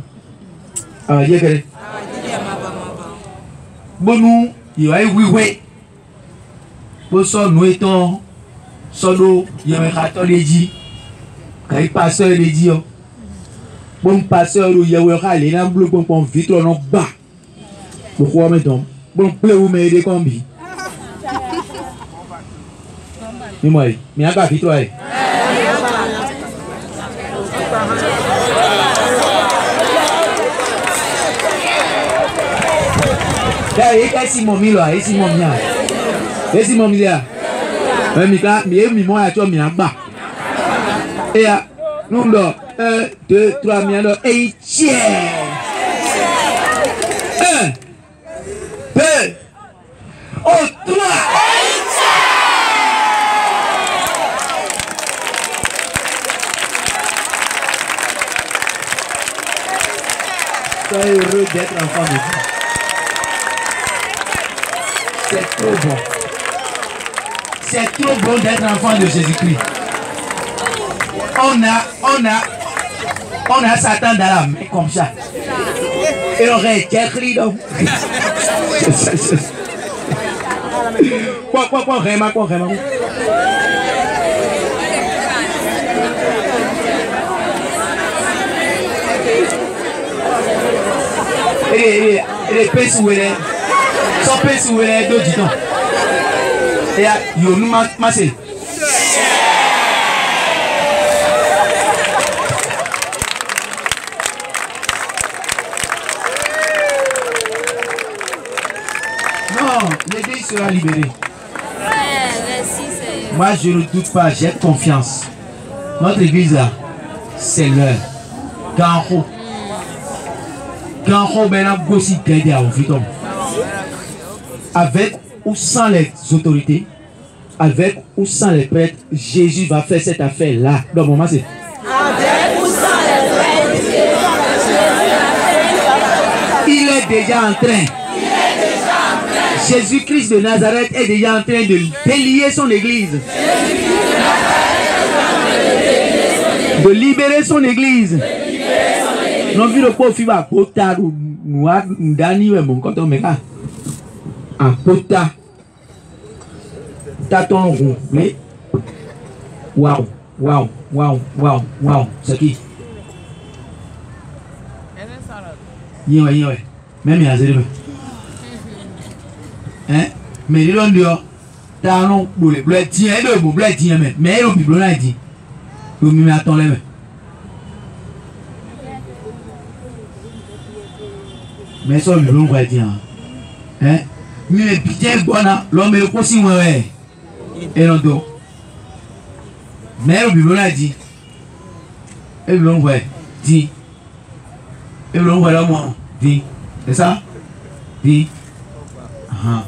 Ah, il y a que. Bon, nous, il y a oui. Bon, ça, nous étant. Solo, il y a un catholique. Quand il passe, il dit bon passeur, il y a un râle, il y a un bleu pour vitre en bas. Pourquoi maintenant? Bon, vous m'aider combien? Mais moi, il y a pas vitre. Là, il y a ici mon mille, ici mon mien. Ici mon mien. Mika, mi mo ya cho mi agba. Et ya, nous 1, 2, 3 mi ando et tiens. 1, 2, 3. Soyez heureux d'être enfant de Dieu. C'est trop bon. C'est trop bon d'être enfant de Jésus-Christ. On a Satan dans la main comme ça. Et on reste écrit donc. Quoi, vraiment. Et les pinces où elle est. Son pince où elle est, deux ditons. Et yo nous massé. Non, l'aider sera libéré. Moi je ne doute pas, j'ai confiance. Notre église là, c'est l'heure. Ganro. Avec ou sans les autorités, avec ou sans les prêtres, Jésus va faire cette affaire-là. Donc, moment, c'est. Avec ou sans les prêtres, il est déjà en train. Jésus-Christ de Nazareth est déjà en train de délier son église. De libérer son église. Non, vu le pauvre fille à Pota, nous avons Dani, mon coton, mais là. En Pota. Taton roulé. Waouh. C'est qui? Ouais. Même il y a zéro. Hein? Mais il y a t'as non pour les bleus, tiens, le beau bleu, tiens, mais il y a un biberon là, dit. Le mime attend les mains. Mais ça, le biberon va dire. Hein? Mais bien, bon, l'homme est aussi moins, ouais. Et non, donc. Mais le biberon là, dit. Et le biberon, ouais, dit. Et le biberon, ouais, là, moi, dit. C'est ça? Dit. Ah.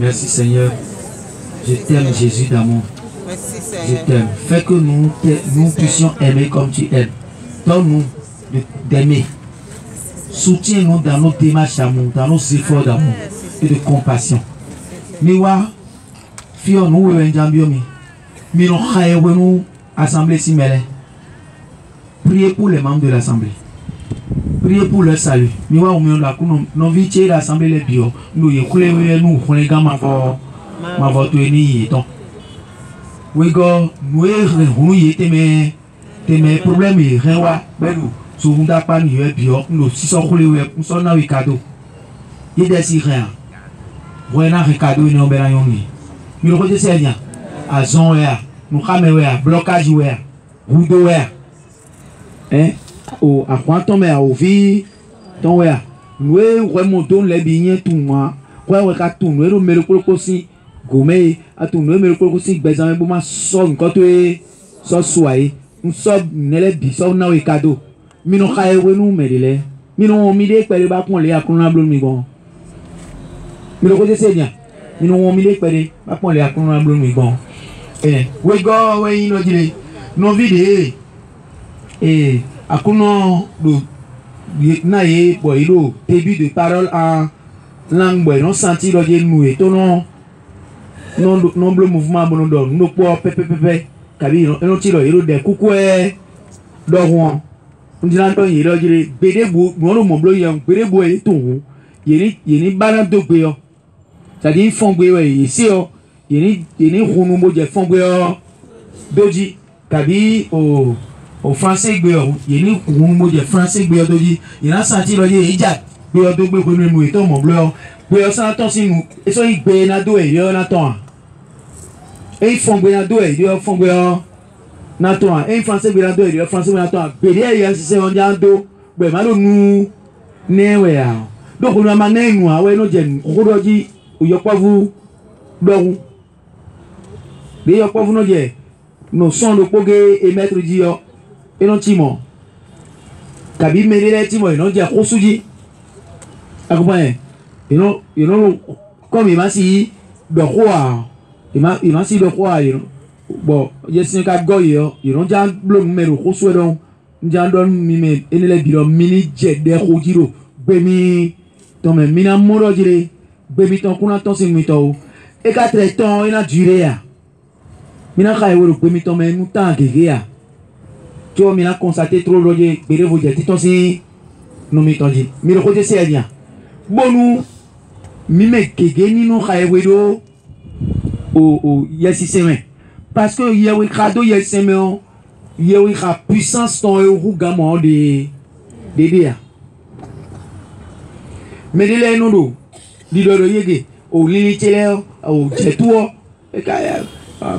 Merci Seigneur. Je t'aime Jésus d'amour. Je t'aime. Fais que nous puissions aimer comme tu aimes. Donne-nous d'aimer. Soutiens-nous dans nos démarches d'amour, dans nos efforts d'amour et de compassion. Miwa, fio nous enjambiomi. Mino nous assemblée simele. Priez pour les membres de l'assemblée. Priez pour leur salut. Nous avons invité l'assemblée les bio. Nous y nous ma vote ni donc. Oui go nous y mes problèmes rien wa belu souvent pas ni bio nous si sont coulé nous sont na cadeau. Il désire rien. Voilà un cadeau ni on bela yoni. Mais le côté c'est bien. À zone là, nous caméra blocage là, roue là. Hein? Oh, à quoi tomber à ouvrir ton ouais nous remontons les billets tout moi quoi ouais qu'à tout nous le melo aussi Gourmet, à tout le monde, le aussi, besoin de moi, son, quand tu es, so soyez, nous sommes, n'élève, bisous, n'a eu cadeau. Mino khaye nous mais les mino mide pere ba pon le akunna blon mi bon mino ko se bien mino mide pere ba pon le akunna blon mi bon we go we ino jile no vide akunna do na ye boy lo début de parole en langue boy non senti lo je nous et to non blon mouvement bon do no po pepe kabi no ti lo iro de kuku do won on dit là il a dit bédébo mon bleu yang bédébo est tout yeni balan do gbe yo ça dit fond gbe we ici yo yeni khunu mo je fond gbe yo doji kabi au français gbe yo yeni khunu mo je français gbe yo doji il a senti lo je ija gbe yo do gbe ko nu e to mon bleu gbe yo ça ton si nous et so igbe na do e yo na ton e fond gbe na do e yo fond gbe yo Nato un français belando et français nato bédé ya c'est on diando be malo nu newe ya donc on a mané nous ouais no jen rodoji uyopavu dogu de yopavu no je no son do poge et mettre dio et non timo kabi menele timo no je kosuji akubane you know comme il m'a si de roi il m'a si de roi bon yesi ka go yo iron jan blom mero ko so don jan don mi me enele biro mini je de ko jiro be mi to me mina moro jire be mi ton kuna ton sin mi to e ka tre ton ina jure ya mina ka e woro be mi ton me nu tan gege ya to mina constater trop loje bere vo je ton sin no mi ton ji mi ro ko je se anya bonu mi me gege ni no ka e wedo o yesi se parce que Yahweh Kado Yesemeo Yahweh a puissance ton rougamon de dia mais de les nodo di do yege o lili tele o jetuo e ka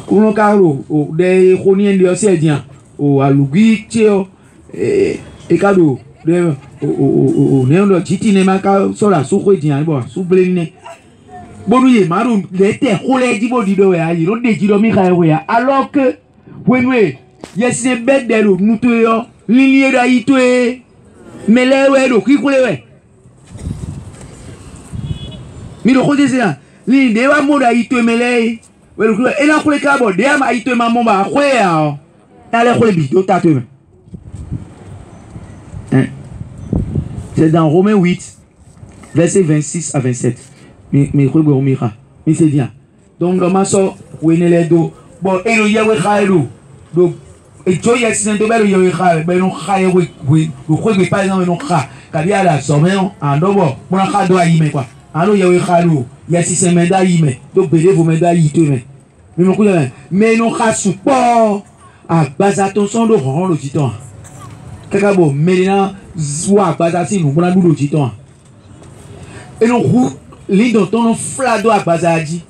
kuno karo o de khonien de osedian o alugi tio e kado de o neondo jitine maka so la su khodian bo su blene Bonuye maru lete khole dibo dido ya yiro de jiro mi khaye ya alors que wenwe yesi bedelo nuto yo lilie da itwe melewe do ki khole we mi do khode se li de wa mo da itwe mele we do e na khole ka bo de ma itwe ma mo ba khwe ya ale khole bi do tatwe c'est dans Romains 8 verset 26 à 27. Mais c'est bien. Donc, dans ma so, où est les dos? Bon, et le Yahweh Khaïlou. Donc, et tu as dit que le Yahweh Khaïlou, ben non Khaïlou, oui, vous croyez pas non non Kha, car il y a la sommet en dobo, on a Kha doit y mettre quoi? Alors Yahweh Khaïlou, il y a 6 médailles y met. Donc, belé vos médailles y te met. Mais non quoi? Mais non Kha support à base attention de rendre le titan. Kakabo, maintenant, soit base attention, nous prenons le titan. Et non Lindo ton flado a bazaji.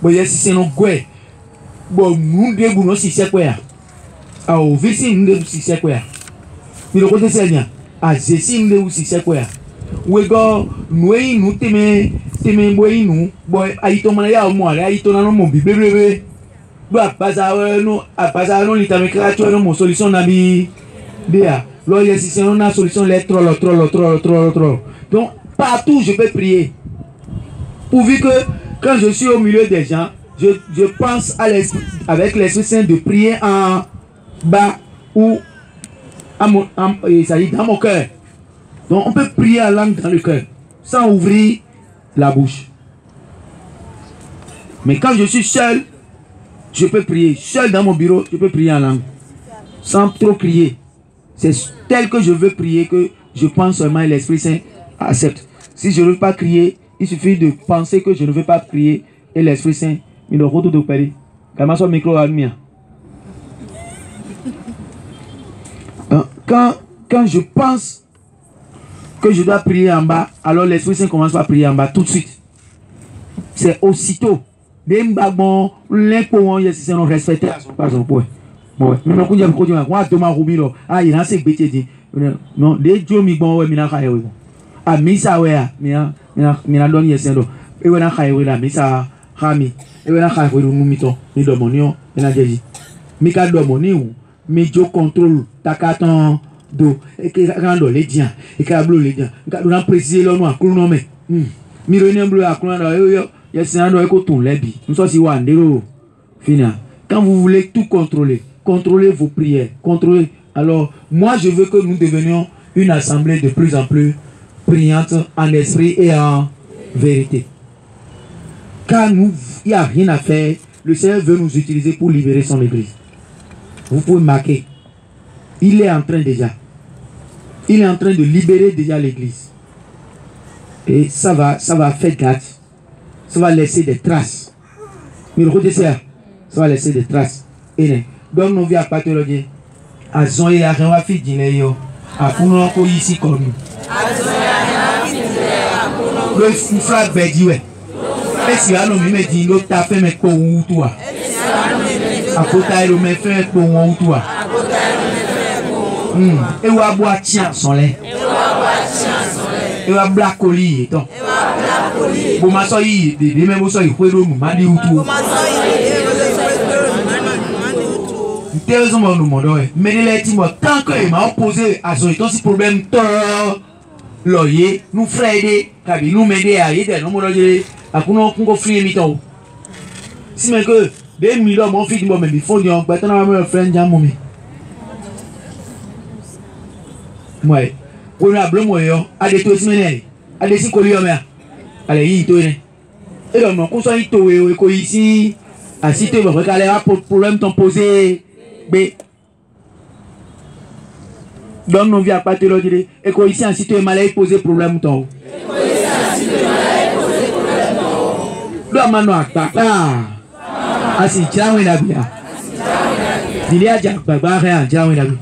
Bo yesi se no gwe. Bo munde bu no si se kwa. A o visi nde si se kwa. Mi lo ko te se nya. A jesi nde u si se kwa. We go noi nu teme boy nu. Boy aito mana ya mo ala aito na no mo bibebe. Do a baza no litame kracho no mo solution na bi dia. Lo yesi se no na solution le trop. Donc partout je peux prier. Pourvu que quand je suis au milieu des gens, je pense à avec l'Esprit Saint de prier en bas ou ça dit dans mon cœur. Donc on peut prier en langue dans le cœur, sans ouvrir la bouche. Mais quand je suis seul, je peux prier. Seul dans mon bureau, je peux prier en langue. Sans trop crier. C'est tel que je veux prier que je pense seulement et l'Esprit Saint accepte. Si je ne veux pas crier, il suffit de penser que je ne veux pas prier et l'Esprit Saint, il ne retourne de Paris. Quand son micro a mis. Quand je pense que je dois prier en bas, alors l'Esprit Saint commence à prier en bas tout de suite. C'est aussitôt. Des mbagons, l'impo, c'est non respecté à son pas son point. Bon, mais non, il y a beaucoup de gens. Moi, Thomas Roubino, ah, il a ces bêtises. Non, des dieux mi bon, ouais, mina kayo. Ah, misa ouais, mina don yesendo. Et voilà kayo la misa rami. et ben la ka fo nous mito ni do monio et la jeji mi ka do moni ou mi jo contrôle takaton do et que quand do le dian et ka blo le dian ka do na préciser lo no akuru no me mi ro ni blo akuru na yo yes na do e ko tun lebi nous so si wa ndero fina quand vous voulez tout contrôler contrôlez vos prières contrôlez. Alors moi je veux que nous devenions une assemblée de plus en plus priante en esprit et en vérité. Car nous, il n'y a rien à faire. Le Seigneur veut nous utiliser pour libérer son église. Vous pouvez marquer. Il est en train déjà. Il est en train de libérer déjà l'église. Et ça va faire gâte. Ça va laisser des traces. Mais le côté ça va laisser des traces. Et donc nous vient à pathologie. À son et à rien à faire dîner. À foutre encore ici comme nous. Le frère Bédi, ouais. Et si on me dit, nous t'as fait mes pour ou toi. À côté de mes frères pour ou toi. Et ou à boire tiens son lait. Et ou à black colis et ton. Bon, ma soeur, il même au sol, il faut le m'a dit ou tout. Mais les timons, tant qu'il m'a opposé à son état, si problème, loyer, nous fraider, kabi nous m'aider à aider, nous m'aider à qu'on free mito. Si mais que des millions mon fils moi mais il faut dire on peut t'en avoir un frère jamumi. Moi, on a bleu moi yo, à des tous menés, à des si collier mais allez y tourner. Et donc on soit y tourner ko ici, à si tu veux regarder un problème t'en poser B. Donc nous vient pas te le dire et que ici en si tu es malade poser problème ton. Doa mano akpakpa asi jawe na bia. Dili aja akpakpa re aja we na bia.